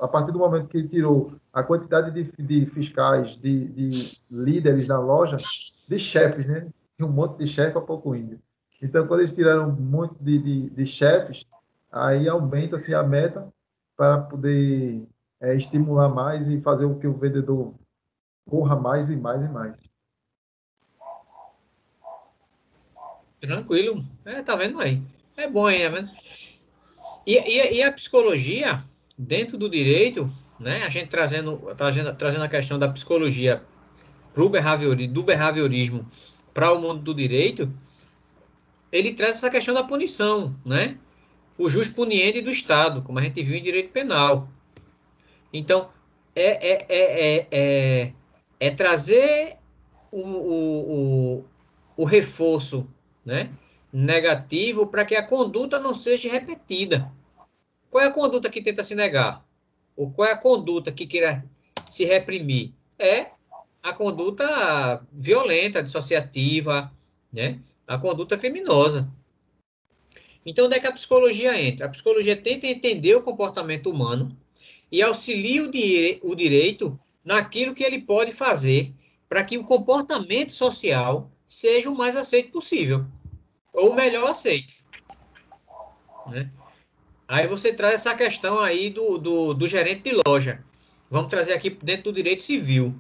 a partir do momento que ele tirou a quantidade de fiscais, de líderes da loja, de chefes, né? Tinha um monte de chefe a pouco índio. Então, quando eles tiraram um monte de chefes, aí aumenta-se a meta para poder estimular mais e fazer com que o vendedor corra mais e mais e mais. Tranquilo. Tá vendo aí? É bom aí, tá vendo? E a psicologia, dentro do direito, né? A gente trazendo a questão da psicologia do behaviorismo para o mundo do direito, ele traz essa questão da punição, né? O jus puniendi do Estado, como a gente viu em direito penal. Então, é, é, é, é, é trazer o reforço, né, negativo para que a conduta não seja repetida. Qual é a conduta que tenta se negar? Ou qual é a conduta que queira se reprimir? É a conduta violenta, dissociativa, né? A conduta criminosa. Então, onde é que a psicologia entra? A psicologia tenta entender o comportamento humano e auxilia o direito naquilo que ele pode fazer para que o comportamento social seja o mais aceito possível, ou o melhor aceito, né? Aí você traz essa questão aí do gerente de loja. Vamos trazer aqui dentro do direito civil,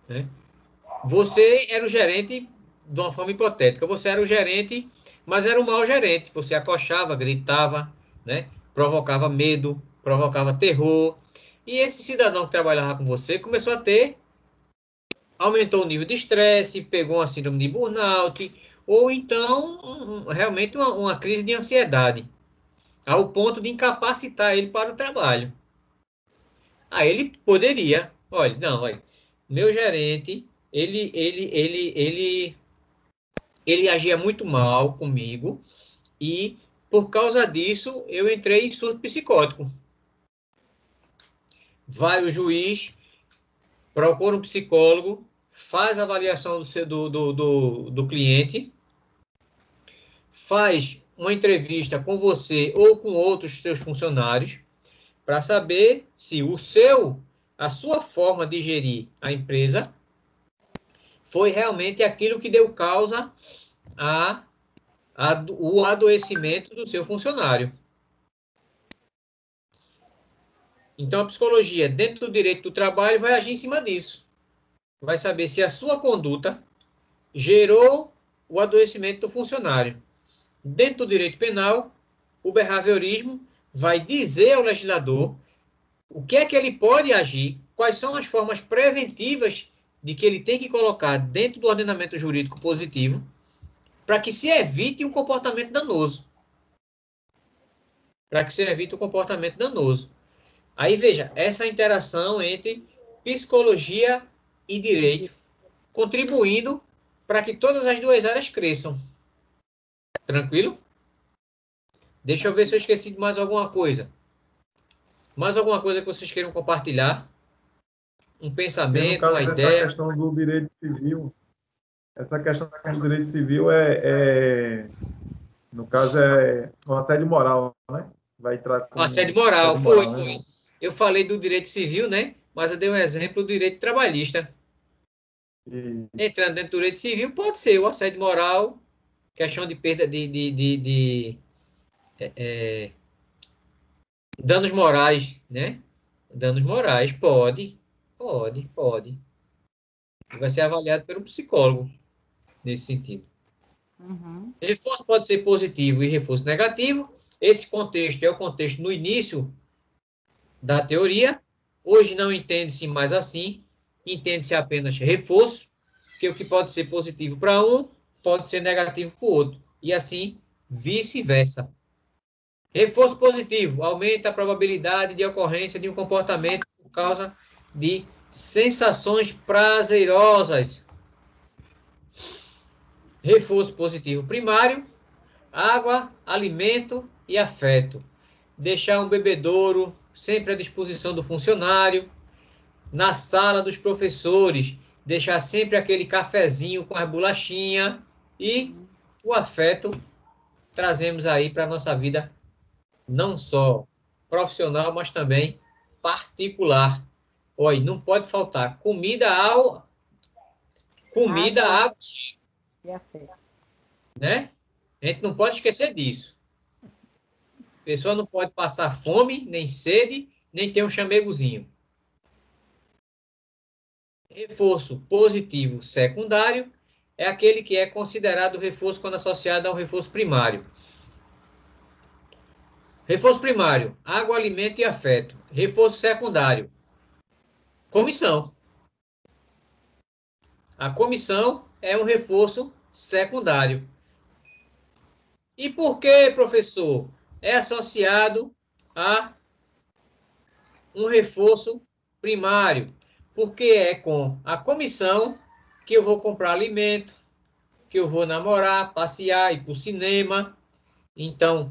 né? Você era o gerente, de uma forma hipotética, você era o gerente, mas era um mau gerente. Você acochava, gritava, né? Provocava medo, provocava terror. E esse cidadão que trabalhava com você começou a ter, aumentou o nível de estresse, pegou uma síndrome de burnout, ou então realmente uma crise de ansiedade, ao ponto de incapacitar ele para o trabalho. Aí ele poderia, olha, não, olha, meu gerente, ele agia muito mal comigo e por causa disso eu entrei em surto psicótico. Vai o juiz, procura um psicólogo, faz a avaliação do cliente, faz uma entrevista com você ou com outros seus funcionários para saber se a sua forma de gerir a empresa foi realmente aquilo que deu causa o adoecimento do seu funcionário. Então, a psicologia, dentro do direito do trabalho, vai agir em cima disso. Vai saber se a sua conduta gerou o adoecimento do funcionário. Dentro do direito penal, o behaviorismo vai dizer ao legislador o que é que ele pode agir, quais são as formas preventivas de que ele tem que colocar dentro do ordenamento jurídico positivo para que se evite um comportamento danoso. Para que se evite um comportamento danoso. Aí veja, essa interação entre psicologia e direito, contribuindo para que todas as duas áreas cresçam. Tranquilo? Deixa eu ver se eu esqueci de mais alguma coisa. Mais alguma coisa que vocês queiram compartilhar? Um E no pensamento, uma caso dessa ideia? questão do direito civil, essa questão do direito civil no caso, é um assédio moral, né? Vai entrar O assédio como moral, assédio foi, moral, né? foi. Eu falei do direito civil, né? Mas eu dei um exemplo do direito trabalhista. E, Entrando dentro do direito civil, pode ser o assédio moral, questão de perda de danos morais, né? Danos morais, pode. E vai ser avaliado pelo psicólogo nesse sentido. Uhum. Reforço pode ser positivo e reforço negativo. Esse contexto é o contexto no início da teoria. Hoje não entende-se mais assim, entende-se apenas reforço, que o que pode ser positivo para um pode ser negativo para o outro, e assim vice-versa. Reforço positivo aumenta a probabilidade de ocorrência de um comportamento por causa de sensações prazerosas. Reforço positivo primário: água, alimento e afeto. Deixar um bebedouro sempre à disposição do funcionário. Na sala dos professores, deixar sempre aquele cafezinho com as bolachinhas. E o afeto trazemos aí para a nossa vida, não só profissional, mas também particular. Olha, não pode faltar comida, Água água, e afeto. né? A gente não pode esquecer disso. A pessoa não pode passar fome, nem sede, nem ter um chamegozinho. Reforço positivo secundário é aquele que é considerado reforço quando associado a um reforço primário. Reforço primário: água, alimento e afeto. Reforço secundário: comissão. A comissão é um reforço secundário. E por que, professor? É associado a um reforço primário, porque é com a comissão que eu vou comprar alimento, que eu vou namorar, passear, ir para o cinema. Então,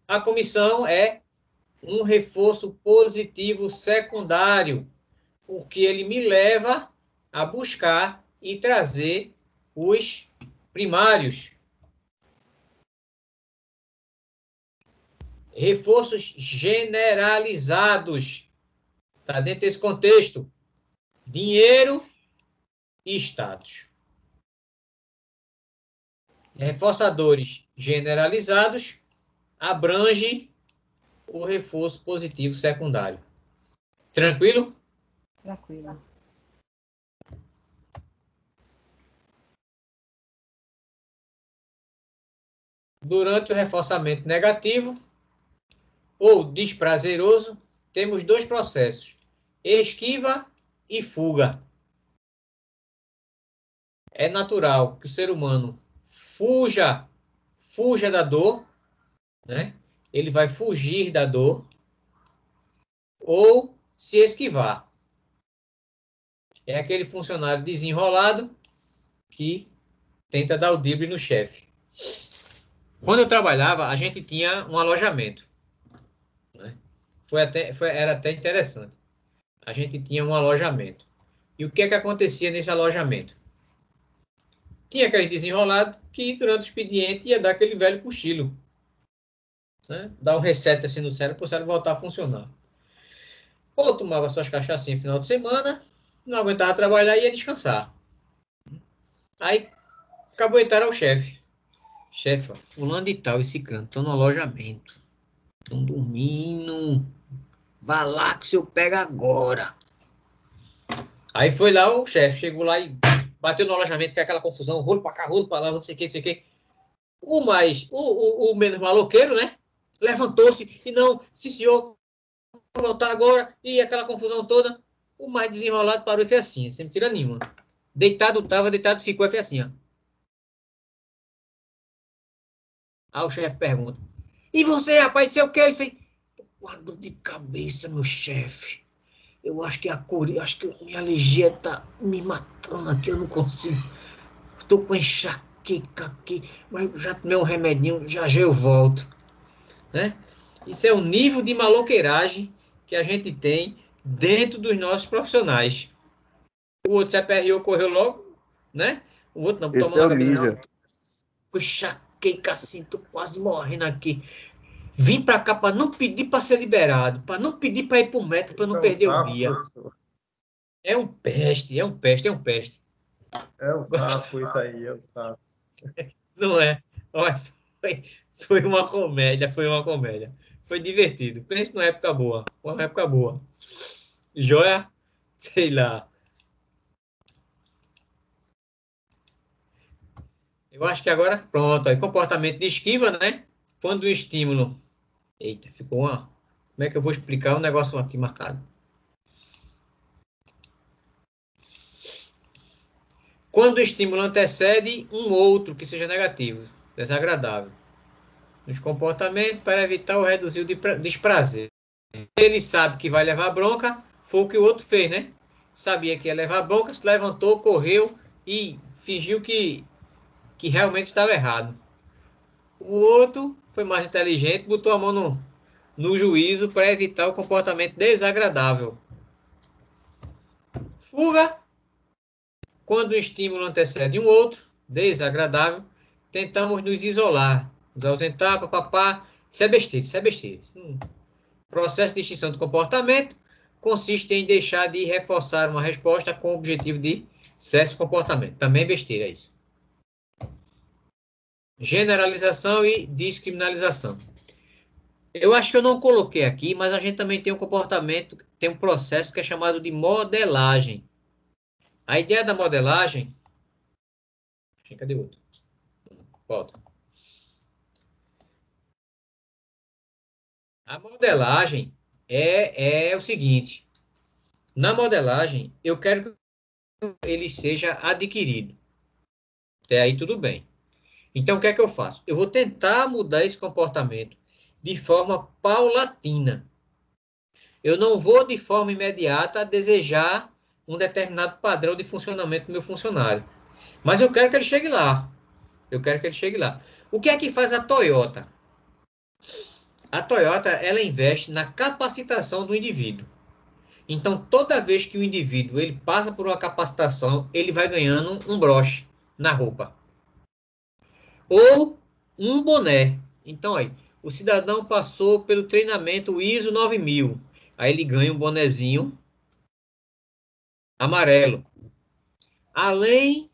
a comissão é um reforço positivo secundário, porque ele me leva a buscar e trazer os primários. Reforços generalizados. Está dentro desse contexto. Dinheiro e status. Reforçadores generalizados abrange o reforço positivo secundário. Tranquilo? Tranquilo. Durante o reforçamento negativo ou desprazeroso, temos dois processos: esquiva e fuga. É natural que o ser humano fuja da dor, né? Ele vai fugir da dor ou se esquivar. É aquele funcionário desenrolado que tenta dar o drible no chefe. Quando eu trabalhava, a gente tinha um alojamento, né? Era até interessante. A gente tinha um alojamento. E o que é que acontecia nesse alojamento? Tinha aquele desenrolado que durante o expediente ia dar aquele velho cochilo, né? Dar um reset assim no cérebro para o cérebro voltar a funcionar. Ou tomava suas cachaçinhas no final de semana, não aguentava trabalhar e ia descansar. Aí caboetaram ao chefe. Chefe, fulano de tal e ciclano estão no alojamento. Estão dormindo. Vá lá que o senhor pega agora. Aí foi lá o chefe, chegou lá e bateu no alojamento, fez aquela confusão, rolo pra cá, rolo pra lá, não sei o que, não sei o que. O menos maloqueiro, né? Levantou-se e não, se senhor voltar agora, e aquela confusão toda. O mais desenrolado parou e fez assim, sem mentira nenhuma. Deitado ficou e fez assim, ó. Aí o chefe pergunta: e você, rapaz, sei o que? Ele fez: com a dor de cabeça, meu chefe. Eu acho que acho que minha alergia tá me matando aqui, eu não consigo. Tô com enxaqueca aqui, mas já tomei um remedinho, já eu volto, né? Isso é o nível de maloqueiragem que a gente tem dentro dos nossos profissionais. O outro se aperreou, correu logo, né? O outro não, Esse tomando é o a cabeça, nível. com enxaqueca assim, tô quase morrendo aqui. Vim para cá para não pedir para ser liberado, para não pedir para ir para o médico, para não perder o dia. É um peste, é um peste, é um peste. É o sapo, isso aí, é o sapo. Não é? Olha, foi uma comédia, foi uma comédia. Foi divertido. Pense numa época boa. Uma época boa. Joia? Sei lá. Eu acho que agora, pronto. Aí, comportamento de esquiva, né? Quando o estímulo. Eita, ficou uma. Como é que eu vou explicar um negócio aqui marcado? Quando o estímulo antecede um outro que seja negativo, desagradável. Nos comportamentos para evitar ou reduzir o desprazer. Ele sabe que vai levar bronca, foi o que o outro fez, né? Sabia que ia levar bronca, se levantou, correu e fingiu que realmente estava errado. O outro foi mais inteligente, botou a mão no juízo para evitar o comportamento desagradável. Fuga, quando o estímulo antecede um outro, desagradável, tentamos nos isolar, nos ausentar, papapá. Isso é besteira, isso é besteira. Processo de extinção do comportamento consiste em deixar de reforçar uma resposta com o objetivo de cesse do comportamento. Também é besteira isso. Generalização e descriminalização. Eu acho que eu não coloquei aqui, mas a gente também tem um comportamento, tem um processo que é chamado de modelagem. A ideia da modelagem... Cadê o outro? Volta. A modelagem é o seguinte. Na modelagem, eu quero que ele seja adquirido. Até aí tudo bem. Então, o que é que eu faço? Eu vou tentar mudar esse comportamento de forma paulatina. Eu não vou, de forma imediata, desejar um determinado padrão de funcionamento do meu funcionário. Mas eu quero que ele chegue lá. Eu quero que ele chegue lá. O que é que faz a Toyota? A Toyota, ela investe na capacitação do indivíduo. Então, toda vez que o indivíduo ele passa por uma capacitação, ele vai ganhando um broche na roupa. Ou um boné. Então, aí, o cidadão passou pelo treinamento ISO 9000. Aí ele ganha um bonezinho amarelo. Além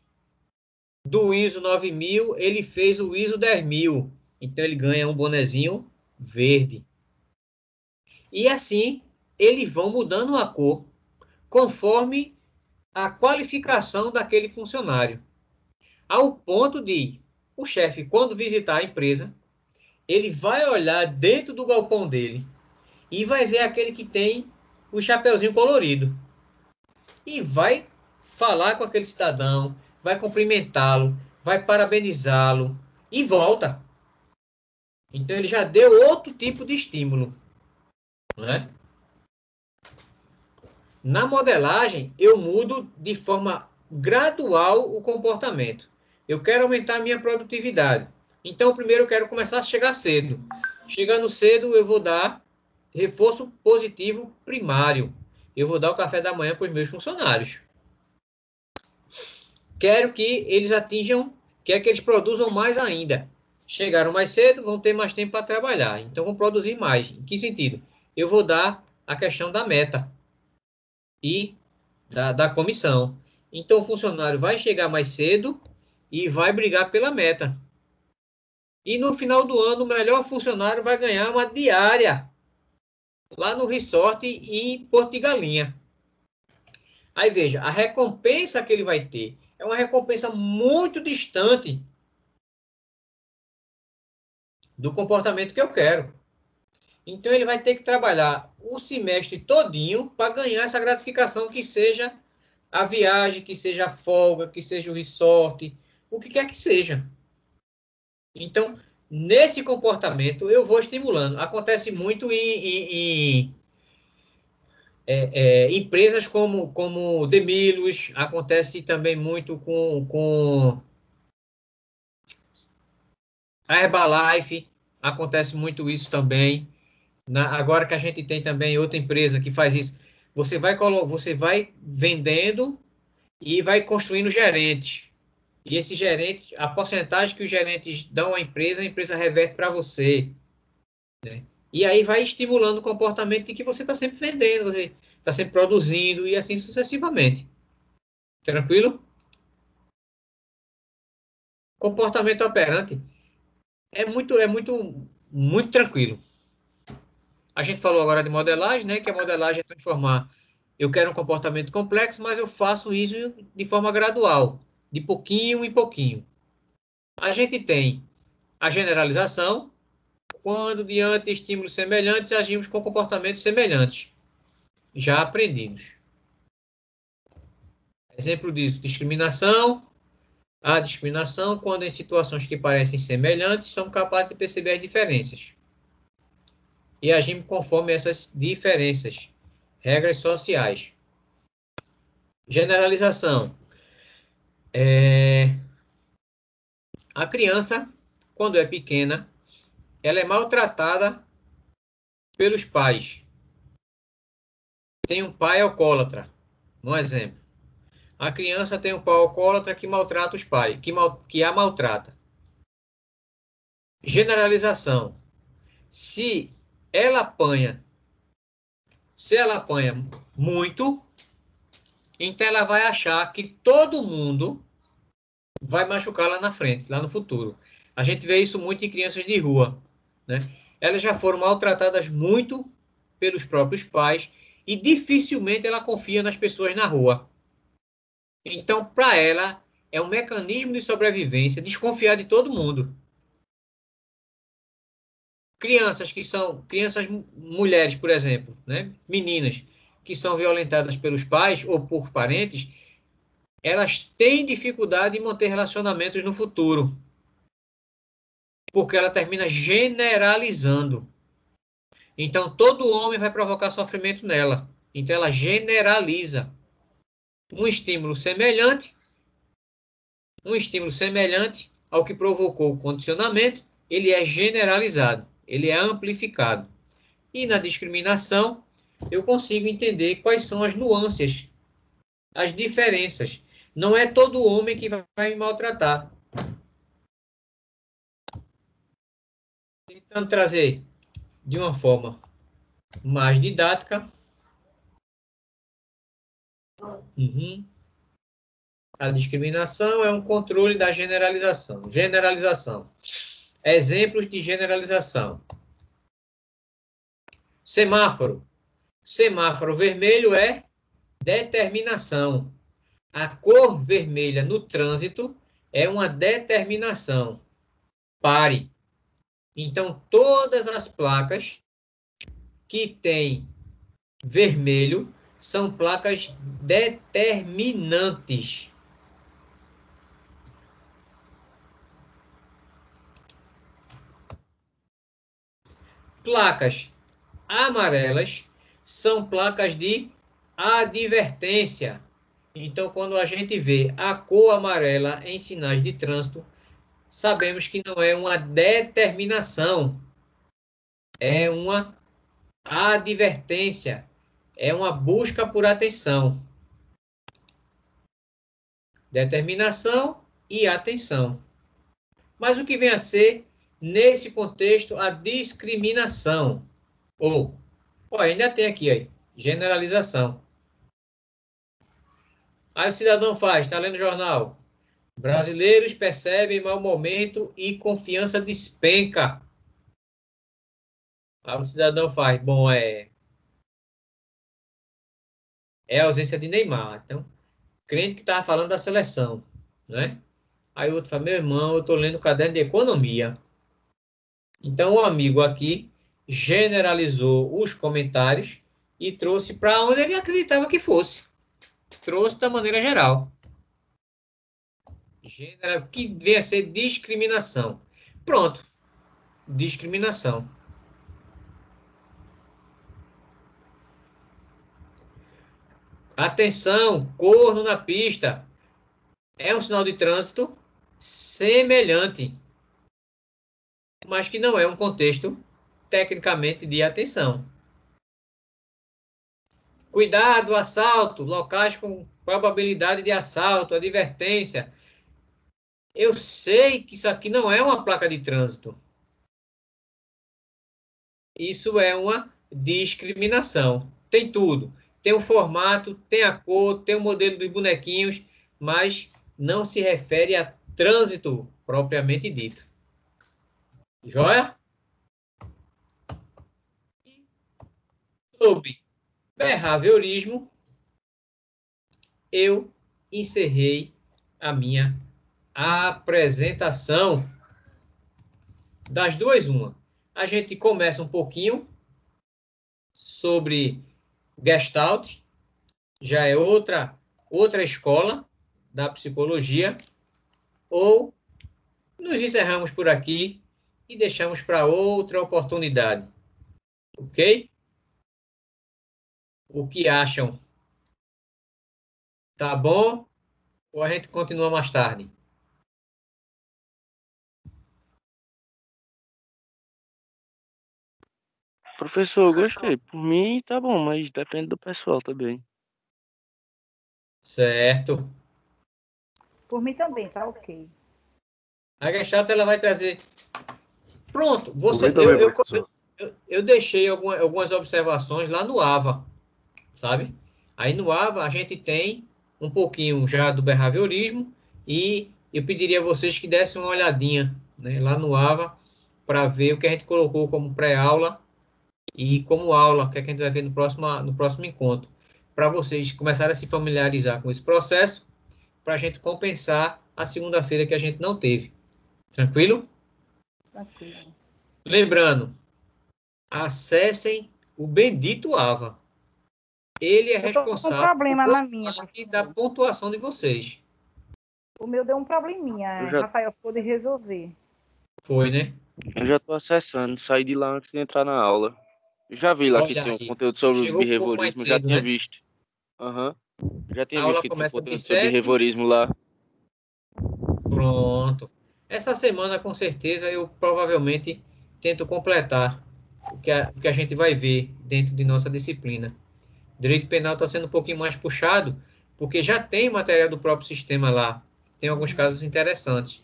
do ISO 9000, ele fez o ISO 10000. Então, ele ganha um bonezinho verde. E assim, eles vão mudando a cor conforme a qualificação daquele funcionário. Ao ponto de o chefe, quando visitar a empresa, ele vai olhar dentro do galpão dele e vai ver aquele que tem o chapeuzinho colorido. E vai falar com aquele cidadão, vai cumprimentá-lo, vai parabenizá-lo e volta. Então ele já deu outro tipo de estímulo, né? Na modelagem, eu mudo de forma gradual o comportamento. Eu quero aumentar a minha produtividade. Então, primeiro eu quero começar a chegar cedo. Chegando cedo, eu vou dar reforço positivo primário. Eu vou dar o café da manhã para os meus funcionários. Quero que eles atinjam, quero que eles produzam mais ainda. Chegaram mais cedo, vão ter mais tempo para trabalhar. Então, vão produzir mais. Em que sentido? Eu vou dar a questão da meta e da comissão. Então, o funcionário vai chegar mais cedo e vai brigar pela meta. E no final do ano, o melhor funcionário vai ganhar uma diária lá no resort em Porto de Galinha. Aí veja, a recompensa que ele vai ter é uma recompensa muito distante do comportamento que eu quero. Então ele vai ter que trabalhar o semestre todinho para ganhar essa gratificação, que seja a viagem, que seja a folga, que seja o resort, o que quer que seja. Então, nesse comportamento, eu vou estimulando. Acontece muito em empresas como Demilos, acontece também muito com a Herbalife, acontece muito isso também. Agora que a gente tem também outra empresa que faz isso, você vai vendendo e vai construindo gerentes. E esses gerentes, a porcentagem que os gerentes dão à empresa, a empresa reverte para você, né? E aí vai estimulando o comportamento de que você está sempre vendendo, você está sempre produzindo e assim sucessivamente. Tranquilo? Comportamento operante muito tranquilo. A gente falou agora de modelagem, né? Que a modelagem é transformar. Eu quero um comportamento complexo, mas eu faço isso de forma gradual, de pouquinho em pouquinho. A gente tem a generalização, quando diante de estímulos semelhantes, agimos com comportamentos semelhantes, já aprendidos. Exemplo disso, discriminação. A discriminação, quando em situações que parecem semelhantes, somos capazes de perceber as diferenças. E agimos conforme essas diferenças. Regras sociais. Generalização. A criança, quando é pequena, ela é maltratada pelos pais. Tem um pai alcoólatra, um exemplo. A criança tem um pai alcoólatra que maltrata os pais, que a maltrata. Generalização. Se ela apanha muito, então ela vai achar que todo mundo vai machucar lá na frente, lá no futuro. A gente vê isso muito em crianças de rua, né? Elas já foram maltratadas muito pelos próprios pais e dificilmente ela confia nas pessoas na rua. Então, para ela, é um mecanismo de sobrevivência desconfiar de todo mundo. Crianças mulheres, por exemplo, né? Meninas que são violentadas pelos pais ou por parentes, elas têm dificuldade em manter relacionamentos no futuro, porque ela termina generalizando. Então, todo homem vai provocar sofrimento nela. Então, ela generaliza um estímulo semelhante ao que provocou o condicionamento, ele é generalizado, ele é amplificado. E na discriminação, eu consigo entender quais são as nuances, as diferenças. Não é todo homem que vai me maltratar. Tentando trazer de uma forma mais didática. A discriminação é um controle da generalização. Generalização. Exemplos de generalização. Semáforo. Semáforo vermelho é determinação. A cor vermelha no trânsito é uma determinação. Pare. Então, todas as placas que têm vermelho são placas determinantes. Placas amarelas são placas de advertência. Então, quando a gente vê a cor amarela em sinais de trânsito, sabemos que não é uma determinação, é uma advertência, é uma busca por atenção. Determinação e atenção. Mas o que vem a ser, nesse contexto, a discriminação? Ou, ainda tem aqui, aí, generalização. Aí o cidadão faz, está lendo o jornal. Brasileiros percebem mau momento e confiança despenca. Aí o cidadão faz, bom, é a ausência de Neymar. Então, crente que estava falando da seleção, né? Aí o outro fala, meu irmão, eu estou lendo o caderno de economia. Então, o amigo aqui generalizou os comentários e trouxe para onde ele acreditava que fosse. Trouxe da maneira geral. Que vem a ser discriminação. Pronto. Discriminação. Atenção, corno na pista. É um sinal de trânsito semelhante, mas que não é um contexto tecnicamente de atenção. Cuidado, assalto, locais com probabilidade de assalto, advertência. Eu sei que isso aqui não é uma placa de trânsito. Isso é uma discriminação. Tem tudo. Tem o formato, tem a cor, tem o modelo dos bonequinhos, mas não se refere a trânsito propriamente dito. Joia? Sobre behaviorismo, eu encerrei a minha apresentação. Das duas, uma. A gente começa um pouquinho sobre Gestalt, já é outra escola da psicologia, ou nos encerramos por aqui e deixamos para outra oportunidade. Ok? O que acham? Tá bom? Ou a gente continua mais tarde? Professor, eu gostei. Por mim, tá bom, mas depende do pessoal também. Certo. Por mim também, tá ok. A Gestalt, ela vai trazer... Pronto. Eu deixei algumas observações lá no AVA, sabe? Aí no AVA a gente tem um pouquinho já do behaviorismo e eu pediria a vocês que dessem uma olhadinha, né, lá no AVA para ver o que a gente colocou como pré-aula e como aula, que a gente vai ver no próximo encontro, para vocês começarem a se familiarizar com esse processo, para a gente compensar a segunda-feira que a gente não teve. Tranquilo? Tranquilo. Lembrando, acessem o bendito AVA. Ele é responsável com um problema por na minha, parte da pontuação de vocês. O meu deu um probleminha. Rafael ficou de resolver. Foi, né? Eu já tô acessando, saí de lá antes de entrar na aula. Eu já vi lá Olha que tem um aí. conteúdo sobre Chegou um pouco mais behaviorismo, já cedo, tinha né? visto. Já tinha A visto aula que tinha um começa de conteúdo sobre 7. behaviorismo lá. Pronto. Essa semana, com certeza, eu provavelmente tento completar o que a gente vai ver dentro de nossa disciplina. Direito penal está sendo um pouquinho mais puxado, porque já tem material do próprio sistema lá. Tem alguns casos interessantes.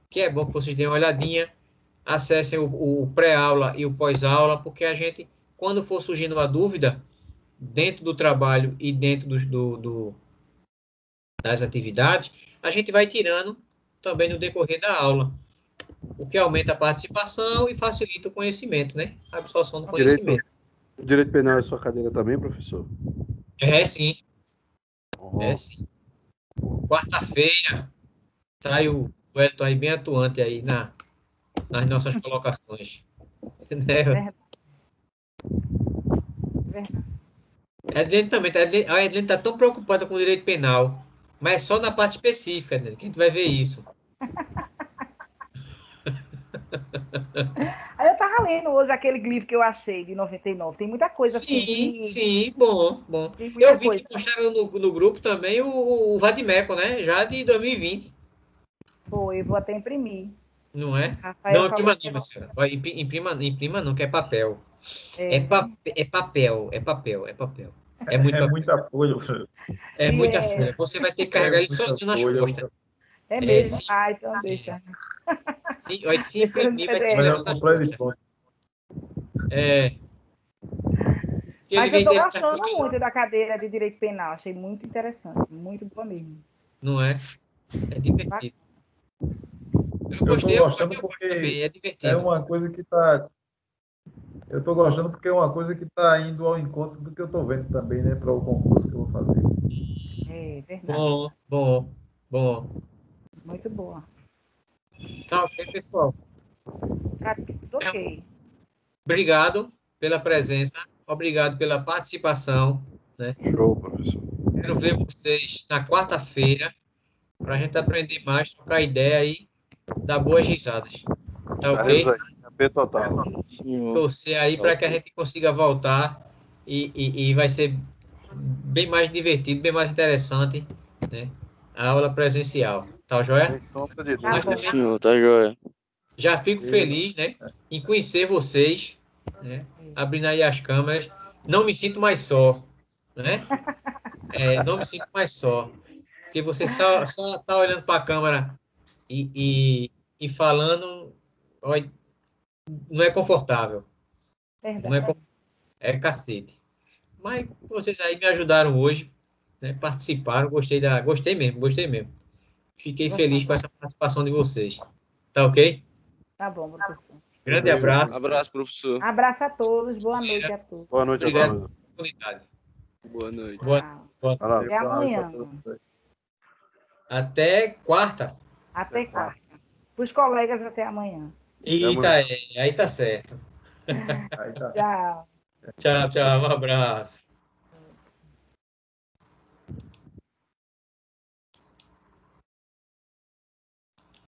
Que é bom que vocês deem uma olhadinha, acessem o pré-aula e o pós-aula, porque a gente, quando for surgindo uma dúvida, dentro do trabalho e dentro das atividades, a gente vai tirando também no decorrer da aula, o que aumenta a participação e facilita o conhecimento, né? A absorção do conhecimento. Direito penal é sua cadeira também, professor? É sim, Oh, é sim. Quarta-feira, tá aí o Wellington aí bem atuante aí nas nossas colocações. Né? Verdade. Verdade. A Edilene também, a Edilene está tão preocupada com o direito penal, mas só na parte específica, Edilene, que a gente vai ver isso. Aí eu tava lendo hoje aquele livro que eu achei, de 99. Tem muita coisa assim Sim, que... sim, bom, bom. Tem muita Eu vi que coisa. postaram no grupo também o Vadimeco, né? Já de 2020, Foi, vou até imprimir. não é? Rafael Não, falou imprima que não, era... minha senhora. Vai, imprima não, que é papel. É, né? É papel, é papel, é papel. É muito É papel. muita folha, professor. É E muita é, folha. Você vai ter que É carregar ele muita sozinho nas folha, costas. é É, mesmo? Ah, então é, deixa. olha, se Deixa eu no imprimir, vai ter que mas é PDF. um levar nas completo de costas. ponto. É, que Mas eu ele estou tá gostando aqui, muito da cadeira de direito penal. Achei muito interessante, muito boa mesmo. não é? É divertido. Eu estou Eu gostando gostei um pouco porque também, é é divertido. uma coisa que está. Eu estou gostando porque é uma coisa que está indo ao encontro do que eu estou vendo também, né, para o concurso que eu vou fazer. É verdade. Bom, bom, bom. Muito boa. Tá ok, pessoal. Ok. Obrigado pela presença, obrigado pela participação, né? show, professor. Quero ver vocês na quarta-feira para a gente aprender mais, trocar ideia aí, dar boas risadas. Tá Estaremos ok? aí. AP total. Senhor. Torcer aí para que a gente consiga voltar e vai ser bem mais divertido, bem mais interessante, né? A aula presencial. Tá, joia? Sem sombra de Tá Mas bom. Sim, também senhor, tá joia. já fico E, feliz, né, em conhecer vocês, né? Abrindo aí as câmeras. Não me sinto mais só, né? Não me sinto mais só. Porque você só tá olhando para a câmera e, e falando, olha, não é confortável. Não é, Verdade. é cacete. Mas vocês aí me ajudaram hoje, né? Participaram, gostei mesmo, gostei mesmo. Fiquei feliz Gostamos. com essa participação de vocês. Tá ok? Tá bom, professor. Grande professor, abraço. Abraço, professor. Abraço a todos. Boa noite a todos. Boa noite a Obrigado todos. pela oportunidade. Boa noite. Boa, Tchau. boa. Vai lá. Até amanhã. Até quarta. Até quarta. Para os colegas, até amanhã. Eita, aí tá certo. Aí tá. Tchau. Tchau, tchau. Um abraço.